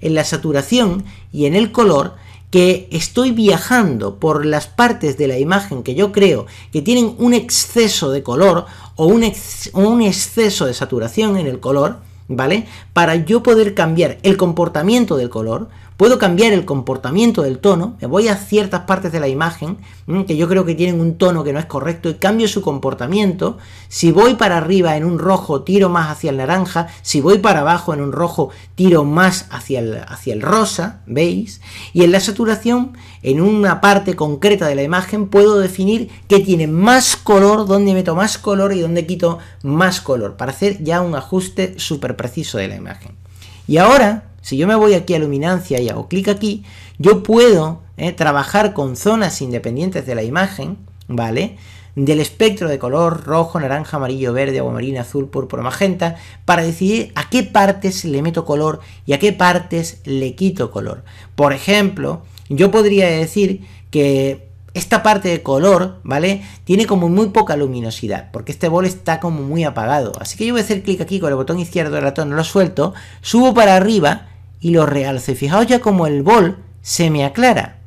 en la saturación y en el color que estoy viajando por las partes de la imagen que yo creo que tienen un exceso de color o un exceso de saturación en el color, ¿vale? Para yo poder cambiar el comportamiento del color, puedo cambiar el comportamiento del tono, me voy a ciertas partes de la imagen que yo creo que tienen un tono que no es correcto y cambio su comportamiento. Si voy para arriba en un rojo, tiro más hacia el naranja, si voy para abajo en un rojo, tiro más hacia el rosa, ¿veis? Y en la saturación, en una parte concreta de la imagen, puedo definir qué tiene más color, dónde meto más color y dónde quito más color, para hacer ya un ajuste súper preciso de la imagen. Y ahora, si yo me voy aquí a luminancia y hago clic aquí, yo puedo trabajar con zonas independientes de la imagen, ¿vale? Del espectro de color rojo, naranja, amarillo, verde, agua marina, azul, púrpura, magenta, para decidir a qué partes le meto color y a qué partes le quito color. Por ejemplo, yo podría decir que esta parte de color, ¿vale? Tiene como muy poca luminosidad, porque este bol está como muy apagado. Así que yo voy a hacer clic aquí con el botón izquierdo del ratón, lo suelto, subo para arriba y lo realzo. Y fijaos ya como el bol se me aclara.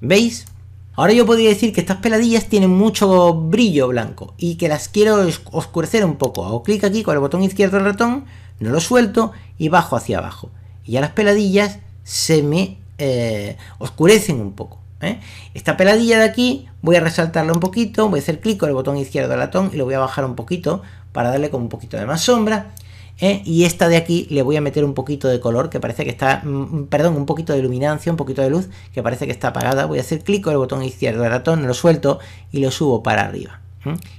¿Veis? Ahora yo podría decir que estas peladillas tienen mucho brillo blanco y que las quiero oscurecer un poco. Hago clic aquí con el botón izquierdo del ratón, no lo suelto y bajo hacia abajo. Y ya las peladillas se me oscurecen un poco. Esta peladilla de aquí voy a resaltarla un poquito, voy a hacer clic con el botón izquierdo del ratón y lo voy a bajar un poquito para darle como un poquito de más sombra. Y esta de aquí le voy a meter un poquito de color que parece que está, perdón, un poquito de luminancia, un poquito de luz que parece que está apagada. Voy a hacer clic con el botón izquierdo del ratón, lo suelto y lo subo para arriba.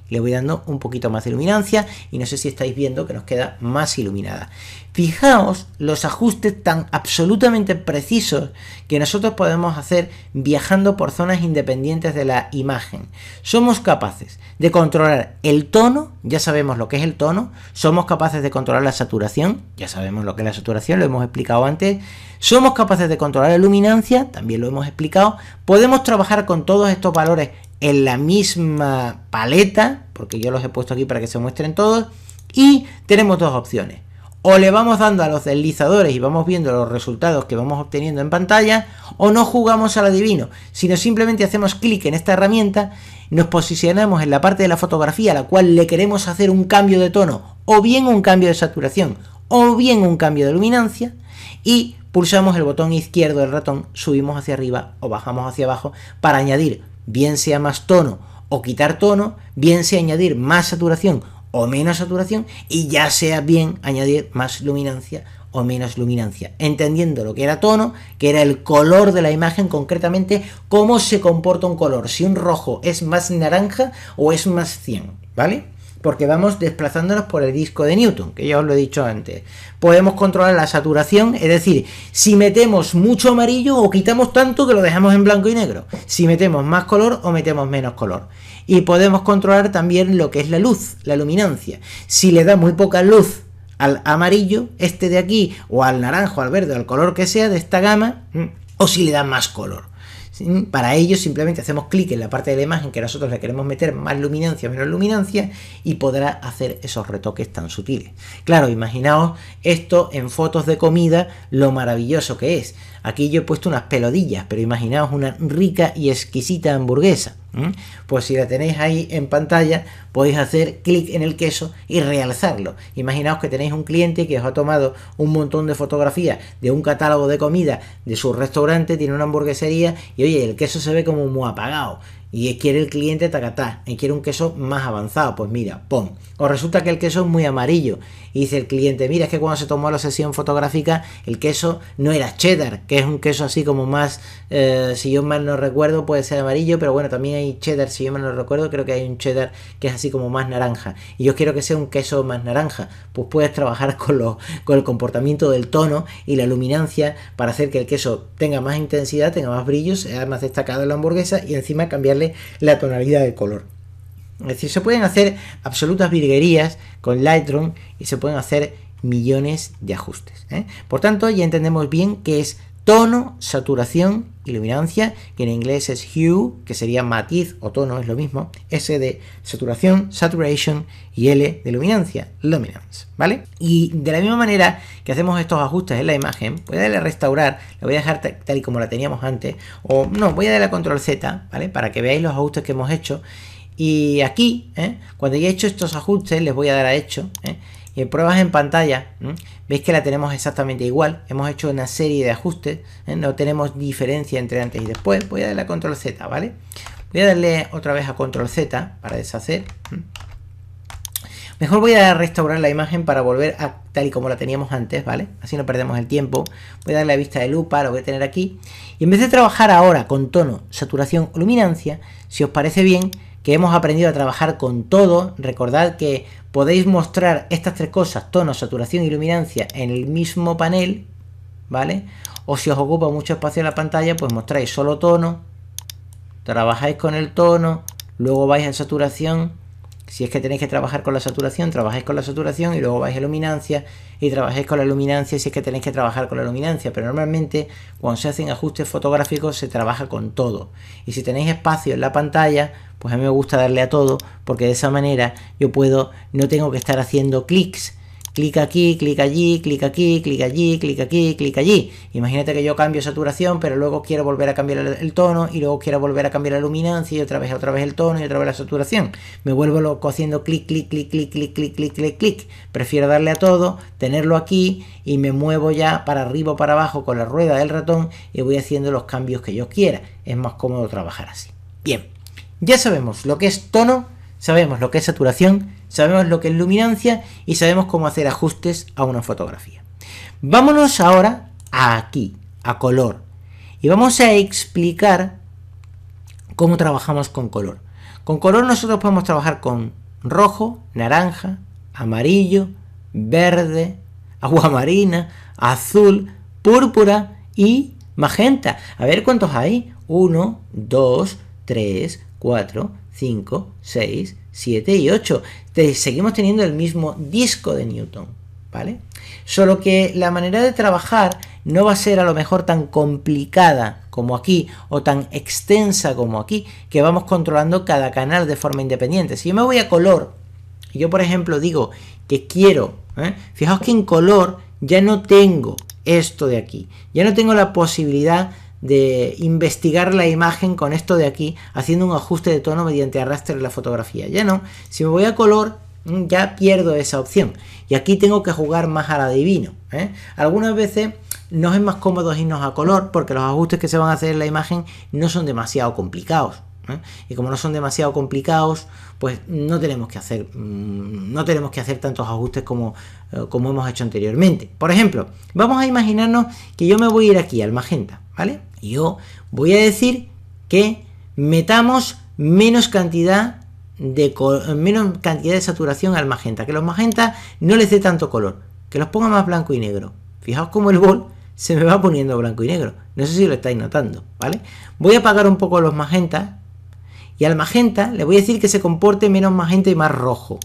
Le voy dando un poquito más de iluminancia y no sé si estáis viendo que nos queda más iluminada. Fijaos los ajustes tan absolutamente precisos que nosotros podemos hacer viajando por zonas independientes de la imagen. Somos capaces de controlar el tono, ya sabemos lo que es el tono, somos capaces de controlar la saturación, ya sabemos lo que es la saturación, lo hemos explicado antes, somos capaces de controlar la luminancia, también lo hemos explicado, podemos trabajar con todos estos valores en la misma paleta, porque yo los he puesto aquí para que se muestren todos, y tenemos dos opciones. O le vamos dando a los deslizadores y vamos viendo los resultados que vamos obteniendo en pantalla, o no jugamos al adivino, sino simplemente hacemos clic en esta herramienta, nos posicionamos en la parte de la fotografía a la cual le queremos hacer un cambio de tono, o bien un cambio de saturación, o bien un cambio de luminancia, y pulsamos el botón izquierdo del ratón, subimos hacia arriba o bajamos hacia abajo para añadir bien sea más tono o quitar tono, bien sea añadir más saturación o menos saturación, y ya sea bien añadir más luminancia o menos luminancia, entendiendo lo que era tono, que era el color de la imagen, concretamente cómo se comporta un color, si un rojo es más naranja o es más cyan, ¿vale? Porque vamos desplazándonos por el disco de Newton, que ya os lo he dicho antes. Podemos controlar la saturación, es decir, si metemos mucho amarillo o quitamos tanto que lo dejamos en blanco y negro, si metemos más color o metemos menos color. Y podemos controlar también lo que es la luz, la luminancia. Si le da muy poca luz al amarillo, este de aquí, o al naranjo, al verde, al color que sea de esta gama, o si le da más color. Para ello simplemente hacemos clic en la parte de la imagen que nosotros le queremos meter más luminancia o menos luminancia y podrá hacer esos retoques tan sutiles. Claro, imaginaos esto en fotos de comida, lo maravilloso que es. Aquí yo he puesto unas pelodillas, pero imaginaos una rica y exquisita hamburguesa. Pues si la tenéis ahí en pantalla, podéis hacer clic en el queso y realzarlo. Imaginaos que tenéis un cliente que os ha tomado un montón de fotografías de un catálogo de comida de su restaurante, tiene una hamburguesería y oye, el queso se ve como muy apagado. Y quiere el cliente tacatá, y quiere un queso más avanzado, pues mira, pon. O resulta que el queso es muy amarillo, y dice el cliente, mira, es que cuando se tomó la sesión fotográfica, el queso no era cheddar, que es un queso así como más, si yo mal no recuerdo, puede ser amarillo, pero bueno, también hay cheddar, si yo mal no recuerdo, creo que hay un cheddar que es así como más naranja, y yo quiero que sea un queso más naranja, pues puedes trabajar con el comportamiento del tono y la luminancia para hacer que el queso tenga más intensidad, tenga más brillo, sea más destacado en la hamburguesa, y encima cambiarle la tonalidad de color. Es decir, se pueden hacer absolutas virguerías con Lightroom y se pueden hacer millones de ajustes, ¿eh? Por tanto, ya entendemos bien qué es tono, saturación y luminancia, que en inglés es hue, que sería matiz o tono, es lo mismo, S de saturación, saturation, y L de luminancia, luminance, ¿vale? Y de la misma manera que hacemos estos ajustes en la imagen, voy a darle a restaurar, la voy a dejar tal y como la teníamos antes, o no, voy a darle a control Z, ¿vale? Para que veáis los ajustes que hemos hecho, y aquí, cuando ya he hecho estos ajustes, les voy a dar a hecho, y en pruebas en pantalla, veis que la tenemos exactamente igual. Hemos hecho una serie de ajustes, no tenemos diferencia entre antes y después. Voy a darle a control Z, ¿vale? Voy a darle otra vez a control Z para deshacer. Mejor voy a restaurar la imagen para volver a tal y como la teníamos antes, ¿vale? Así no perdemos el tiempo. Voy a darle a vista de lupa, lo voy a tener aquí. Y en vez de trabajar ahora con tono, saturación o luminancia, si os parece bien, que hemos aprendido a trabajar con todo, recordad que podéis mostrar estas tres cosas, tono, saturación y luminancia, en el mismo panel, ¿vale? O si os ocupa mucho espacio en la pantalla, pues mostráis solo tono, trabajáis con el tono, luego vais a saturación. Si es que tenéis que trabajar con la saturación, trabajáis con la saturación y luego vais a luminancia y trabajáis con la luminancia si es que tenéis que trabajar con la luminancia. Pero normalmente cuando se hacen ajustes fotográficos se trabaja con todo. Y si tenéis espacio en la pantalla, pues a mí me gusta darle a todo porque de esa manera yo no tengo que estar haciendo clics. Clic aquí, clic allí, clic aquí, clic allí, clic aquí, clic allí. Imagínate que yo cambio saturación, pero luego quiero volver a cambiar el tono y luego quiero volver a cambiar la luminancia y otra vez el tono y otra vez la saturación. Me vuelvo loco haciendo clic, clic, clic, clic, clic, clic, clic, clic, clic. Prefiero darle a todo, tenerlo aquí y me muevo ya para arriba o para abajo con la rueda del ratón y voy haciendo los cambios que yo quiera. Es más cómodo trabajar así. Bien, ya sabemos lo que es tono, sabemos lo que es saturación, sabemos lo que es luminancia y sabemos cómo hacer ajustes a una fotografía. Vámonos ahora aquí, a color. Y vamos a explicar cómo trabajamos con color. Con color nosotros podemos trabajar con rojo, naranja, amarillo, verde, agua marina, azul, púrpura y magenta. A ver cuántos hay. 1, 2, 3, 4, 5, 6, 7 y 8. Seguimos teniendo el mismo disco de Newton, ¿vale? Solo que la manera de trabajar no va a ser a lo mejor tan complicada como aquí o tan extensa como aquí, que vamos controlando cada canal de forma independiente. Si yo me voy a color, yo por ejemplo digo que quiero, fijaos que en color ya no tengo esto de aquí, ya no tengo la posibilidad de investigar la imagen con esto de aquí, haciendo un ajuste de tono mediante arrastre de la fotografía. Ya no, si me voy a color, ya pierdo esa opción. Y aquí tengo que jugar más al adivino. Algunas veces nos es más cómodo irnos a color porque los ajustes que se van a hacer en la imagen no son demasiado complicados. Y como no son demasiado complicados, pues no tenemos que hacer tantos ajustes como hemos hecho anteriormente. Por ejemplo, vamos a imaginarnos que yo me voy a ir aquí al magenta, ¿vale? Y yo voy a decir que metamos menos cantidad de saturación al magenta, que los magentas no les dé tanto color, que los ponga más blanco y negro. Fijaos cómo el bol se me va poniendo blanco y negro, no sé si lo estáis notando, ¿vale? Voy a apagar un poco los magentas y al magenta le voy a decir que se comporte menos magenta y más rojo.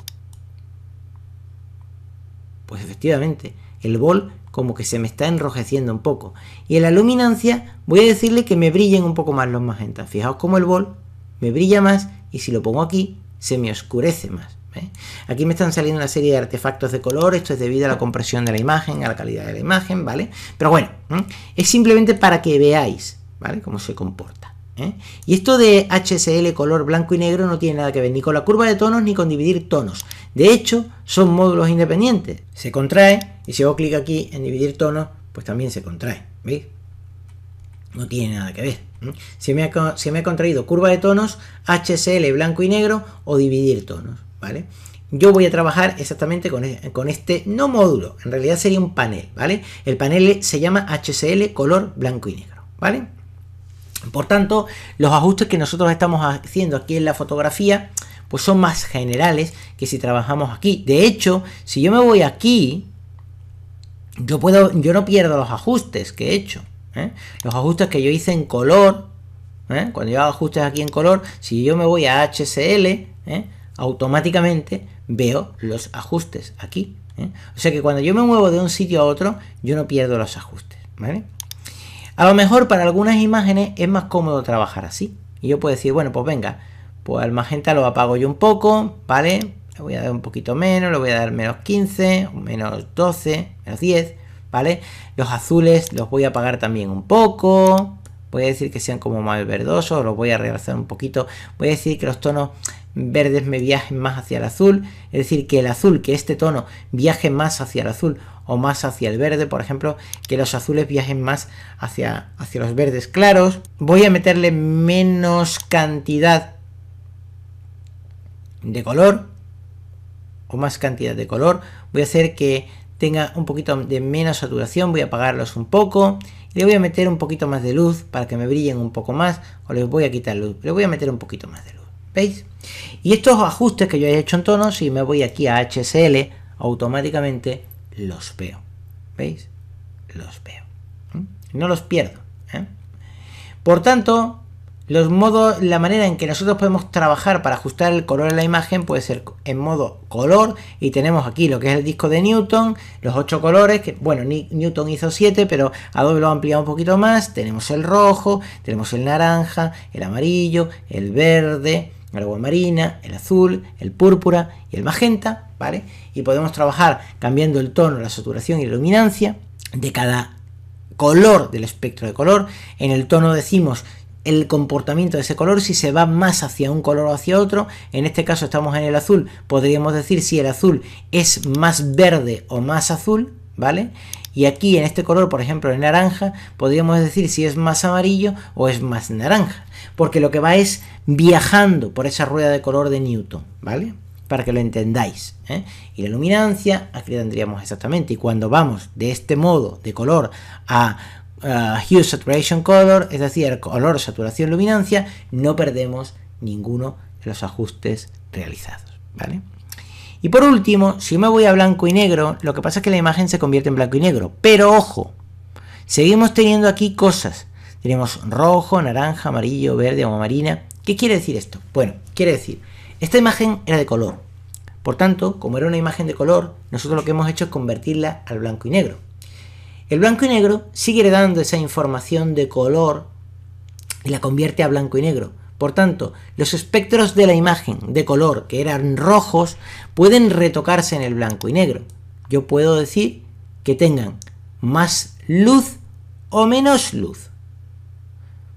Pues efectivamente, el bol como que se me está enrojeciendo un poco. Y en la luminancia voy a decirle que me brillen un poco más los magentas. Fijaos cómo el bol me brilla más y si lo pongo aquí se me oscurece más. Aquí me están saliendo una serie de artefactos de color. Esto es debido a la compresión de la imagen, a la calidad de la imagen, ¿vale? Pero bueno, es simplemente para que veáis, ¿vale?, cómo se comporta. Y esto de HSL color blanco y negro no tiene nada que ver ni con la curva de tonos ni con dividir tonos. De hecho, son módulos independientes. Se contrae y si hago clic aquí en dividir tonos, pues también se contrae. ¿Veis? No tiene nada que ver. Se me ha contraído curva de tonos, HSL blanco y negro o dividir tonos, ¿vale? Yo voy a trabajar exactamente con este, no módulo, en realidad sería un panel, ¿vale? El panel se llama HSL color blanco y negro, ¿vale? Por tanto, los ajustes que nosotros estamos haciendo aquí en la fotografía, pues son más generales que si trabajamos aquí. De hecho, si yo me voy aquí, yo no pierdo los ajustes que he hecho. Los ajustes que yo hice en color, cuando yo hago ajustes aquí en color, si yo me voy a HSL, automáticamente veo los ajustes aquí. O sea que cuando yo me muevo de un sitio a otro, yo no pierdo los ajustes, ¿vale? A lo mejor para algunas imágenes es más cómodo trabajar así. Y yo puedo decir, bueno, pues venga, pues al magenta lo apago yo un poco, ¿vale? Le voy a dar un poquito menos, le voy a dar menos 15, menos 12, menos 10, ¿vale? Los azules los voy a apagar también un poco. Voy a decir que sean como más verdosos, los voy a realzar un poquito. Voy a decir que los tonos verdes me viajen más hacia el azul. Es decir, que el azul, que este tono viaje más hacia el azul o más hacia el verde, por ejemplo, que los azules viajen más hacia los verdes claros. Voy a meterle menos cantidad de color o más cantidad de color. Voy a hacer que tenga un poquito de menos saturación, voy a apagarlos un poco. Le voy a meter un poquito más de luz para que me brillen un poco más, o les voy a quitar luz, le voy a meter un poquito más de luz. ¿Veis? Y estos ajustes que yo he hecho en tonos, si me voy aquí a HSL, automáticamente los veo. ¿Veis? Los veo. No los pierdo. Por tanto, los modos, la manera en que nosotros podemos trabajar para ajustar el color de la imagen puede ser en modo color, y tenemos aquí lo que es el disco de Newton, los 8 colores, que bueno, Newton hizo 7, pero Adobe lo ha ampliado un poquito más. Tenemos el rojo, tenemos el naranja, el amarillo, el verde, el agua marina, el azul, el púrpura y el magenta, ¿vale? Y podemos trabajar cambiando el tono, la saturación y la luminancia de cada color del espectro de color. En el tono decimos el comportamiento de ese color, si se va más hacia un color o hacia otro. En este caso estamos en el azul, podríamos decir si el azul es más verde o más azul, ¿vale? Y aquí en este color, por ejemplo el naranja, podríamos decir si es más amarillo o es más naranja, porque lo que va es viajando por esa rueda de color de Newton, ¿vale? Para que lo entendáis, Y la luminancia, aquí tendríamos exactamente, y cuando vamos de este modo de color a Hue, Saturation, Color, es decir, el color, saturación, luminancia, no perdemos ninguno de los ajustes realizados, ¿vale? Y por último, si me voy a blanco y negro, lo que pasa es que la imagen se convierte en blanco y negro, pero ojo, seguimos teniendo aquí cosas. Tenemos rojo, naranja, amarillo, verde, agua marina. ¿Qué quiere decir esto? Bueno, quiere decir, esta imagen era de color, por tanto, como era una imagen de color, nosotros lo que hemos hecho es convertirla al blanco y negro. El blanco y negro sigue heredando esa información de color y la convierte a blanco y negro. Por tanto, los espectros de la imagen de color que eran rojos pueden retocarse en el blanco y negro. Yo puedo decir que tengan más luz o menos luz.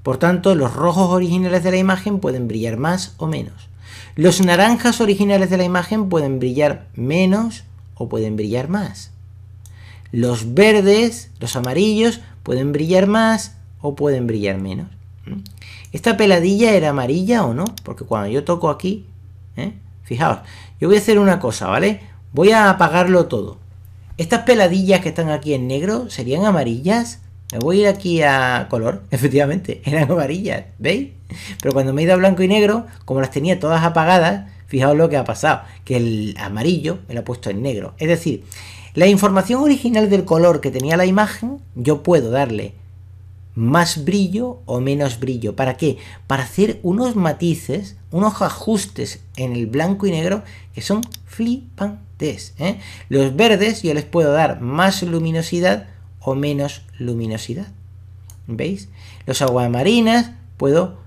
Por tanto, los rojos originales de la imagen pueden brillar más o menos. Los naranjas originales de la imagen pueden brillar menos o pueden brillar más. Los verdes, los amarillos, pueden brillar más o pueden brillar menos. ¿Esta peladilla era amarilla o no? Porque cuando yo toco aquí, fijaos, yo voy a hacer una cosa, ¿vale? Voy a apagarlo todo. Estas peladillas que están aquí en negro, ¿serían amarillas? Me voy a ir aquí a color, efectivamente, eran amarillas, ¿veis? Pero cuando me he ido a blanco y negro, como las tenía todas apagadas, fijaos lo que ha pasado, que el amarillo me lo ha puesto en negro. Es decir, la información original del color que tenía la imagen, yo puedo darle más brillo o menos brillo. ¿Para qué? Para hacer unos matices, unos ajustes en el blanco y negro que son flipantes. Los verdes yo les puedo dar más luminosidad o menos luminosidad. ¿Veis? Los aguamarinas puedo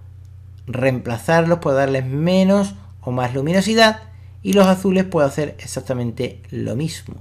reemplazarlos, puedo darles menos o más luminosidad, y los azules puedo hacer exactamente lo mismo.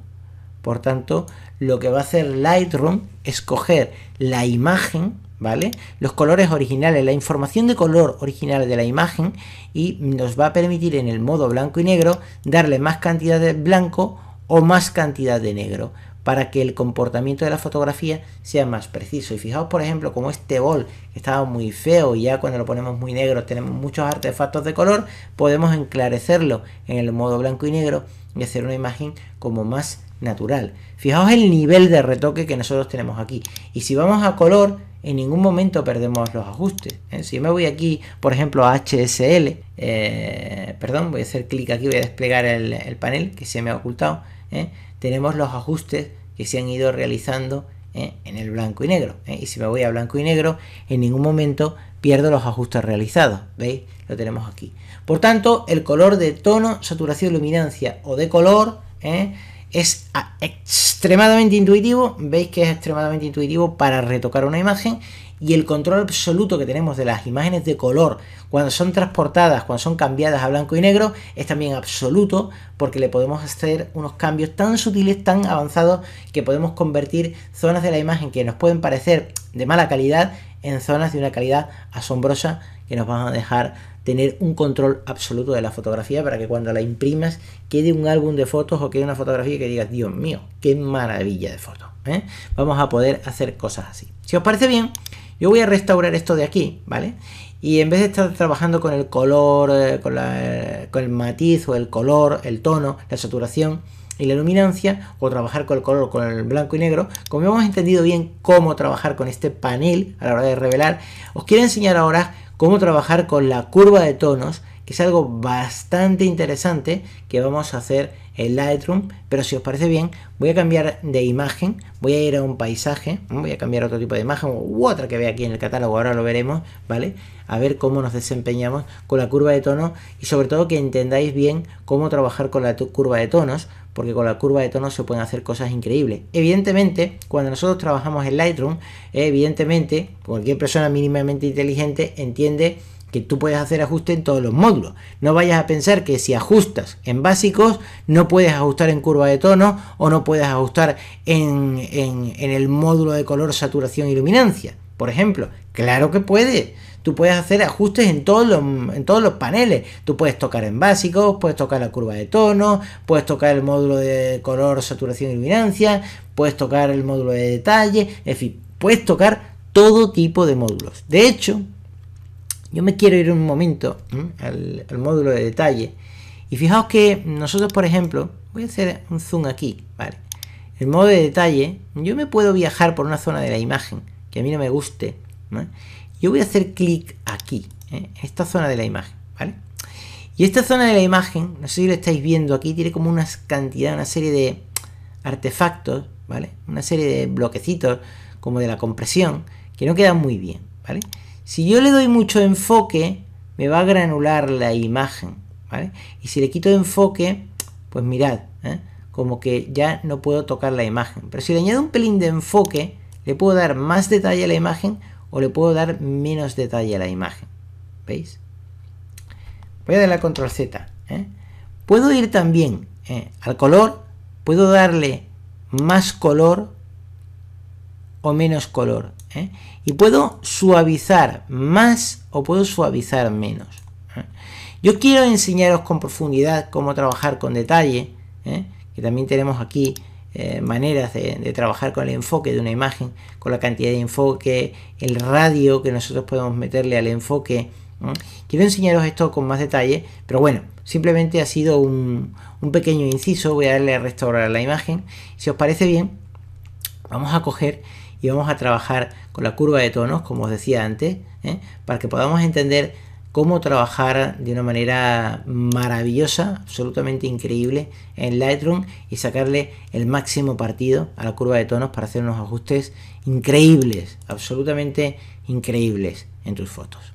Por tanto, lo que va a hacer Lightroom es coger la imagen, ¿vale? Los colores originales, la información de color original de la imagen, y nos va a permitir en el modo blanco y negro darle más cantidad de blanco o más cantidad de negro, para que el comportamiento de la fotografía sea más preciso. Y fijaos, por ejemplo, como este bol que estaba muy feo, y ya cuando lo ponemos muy negro tenemos muchos artefactos de color, podemos enclarecerlo en el modo blanco y negro y hacer una imagen como más natural. Fijaos el nivel de retoque que nosotros tenemos aquí. Y si vamos a color, en ningún momento perdemos los ajustes. Si yo me voy aquí, por ejemplo, a HSL, perdón, voy a hacer clic aquí, voy a desplegar el panel que se me ha ocultado. Tenemos los ajustes que se han ido realizando en el blanco y negro. Y si me voy a blanco y negro, en ningún momento pierdo los ajustes realizados. ¿Veis? Lo tenemos aquí. Por tanto, el color de tono, saturación, luminancia o de color es extremadamente intuitivo. Veis que es extremadamente intuitivo para retocar una imagen, y el control absoluto que tenemos de las imágenes de color cuando son transportadas, cuando son cambiadas a blanco y negro, es también absoluto, porque le podemos hacer unos cambios tan sutiles, tan avanzados, que podemos convertir zonas de la imagen que nos pueden parecer de mala calidad en zonas de una calidad asombrosa, que nos van a dejar tener un control absoluto de la fotografía, para que cuando la imprimas quede un álbum de fotos o quede una fotografía que digas, Dios mío, qué maravilla de foto. Vamos a poder hacer cosas así. Si os parece bien, yo voy a restaurar esto de aquí, ¿vale? Y en vez de estar trabajando con el color, con el matiz o el color, el tono, la saturación y la luminancia, o trabajar con el color, con el blanco y negro, como hemos entendido bien cómo trabajar con este panel a la hora de revelar, os quiero enseñar ahora cómo trabajar con la curva de tonos, que es algo bastante interesante que vamos a hacer en Lightroom. Pero si os parece bien, voy a cambiar de imagen, voy a ir a un paisaje, voy a cambiar otro tipo de imagen u otra que vea aquí en el catálogo, ahora lo veremos, ¿vale? A ver cómo nos desempeñamos con la curva de tonos, y sobre todo que entendáis bien cómo trabajar con la curva de tonos, porque con la curva de tonos se pueden hacer cosas increíbles. Evidentemente, cuando nosotros trabajamos en Lightroom, evidentemente, cualquier persona mínimamente inteligente entiende que tú puedes hacer ajustes en todos los módulos. No vayas a pensar que si ajustas en básicos, no puedes ajustar en curva de tono, o no puedes ajustar en el módulo de color, saturación y luminancia. Por ejemplo, claro que puedes. Tú puedes hacer ajustes en todos los paneles. Tú puedes tocar en básicos, puedes tocar la curva de tono, puedes tocar el módulo de color, saturación y luminancia, puedes tocar el módulo de detalle, en fin, puedes tocar todo tipo de módulos. De hecho, yo me quiero ir un momento al módulo de detalle, y fijaos que nosotros, por ejemplo, voy a hacer un zoom aquí, ¿vale? El modo de detalle, yo me puedo viajar por una zona de la imagen que a mí no me guste, ¿vale? Yo voy a hacer clic aquí, en esta zona de la imagen, ¿vale? Y esta zona de la imagen, no sé si lo estáis viendo aquí, tiene como una serie de artefactos, ¿vale? Una serie de bloquecitos como de la compresión, que no quedan muy bien, ¿vale? Si yo le doy mucho enfoque, me va a granular la imagen, ¿vale? Y si le quito enfoque, pues mirad, como que ya no puedo tocar la imagen. Pero si le añado un pelín de enfoque, le puedo dar más detalle a la imagen o le puedo dar menos detalle a la imagen. ¿Veis? Voy a darle a control Z. Puedo ir también al color, puedo darle más color o menos color. Y puedo suavizar más o puedo suavizar menos. Yo quiero enseñaros con profundidad cómo trabajar con detalle, que también tenemos aquí maneras de trabajar con el enfoque de una imagen, con la cantidad de enfoque, el radio que nosotros podemos meterle al enfoque. Quiero enseñaros esto con más detalle, pero bueno, simplemente ha sido un pequeño inciso. Voy a darle a restaurar la imagen. Si os parece bien, vamos a coger y vamos a trabajar con la curva de tonos, como os decía antes, para que podamos entender cómo trabajar de una manera maravillosa, absolutamente increíble en Lightroom y sacarle el máximo partido a la curva de tonos para hacer unos ajustes increíbles, absolutamente increíbles en tus fotos.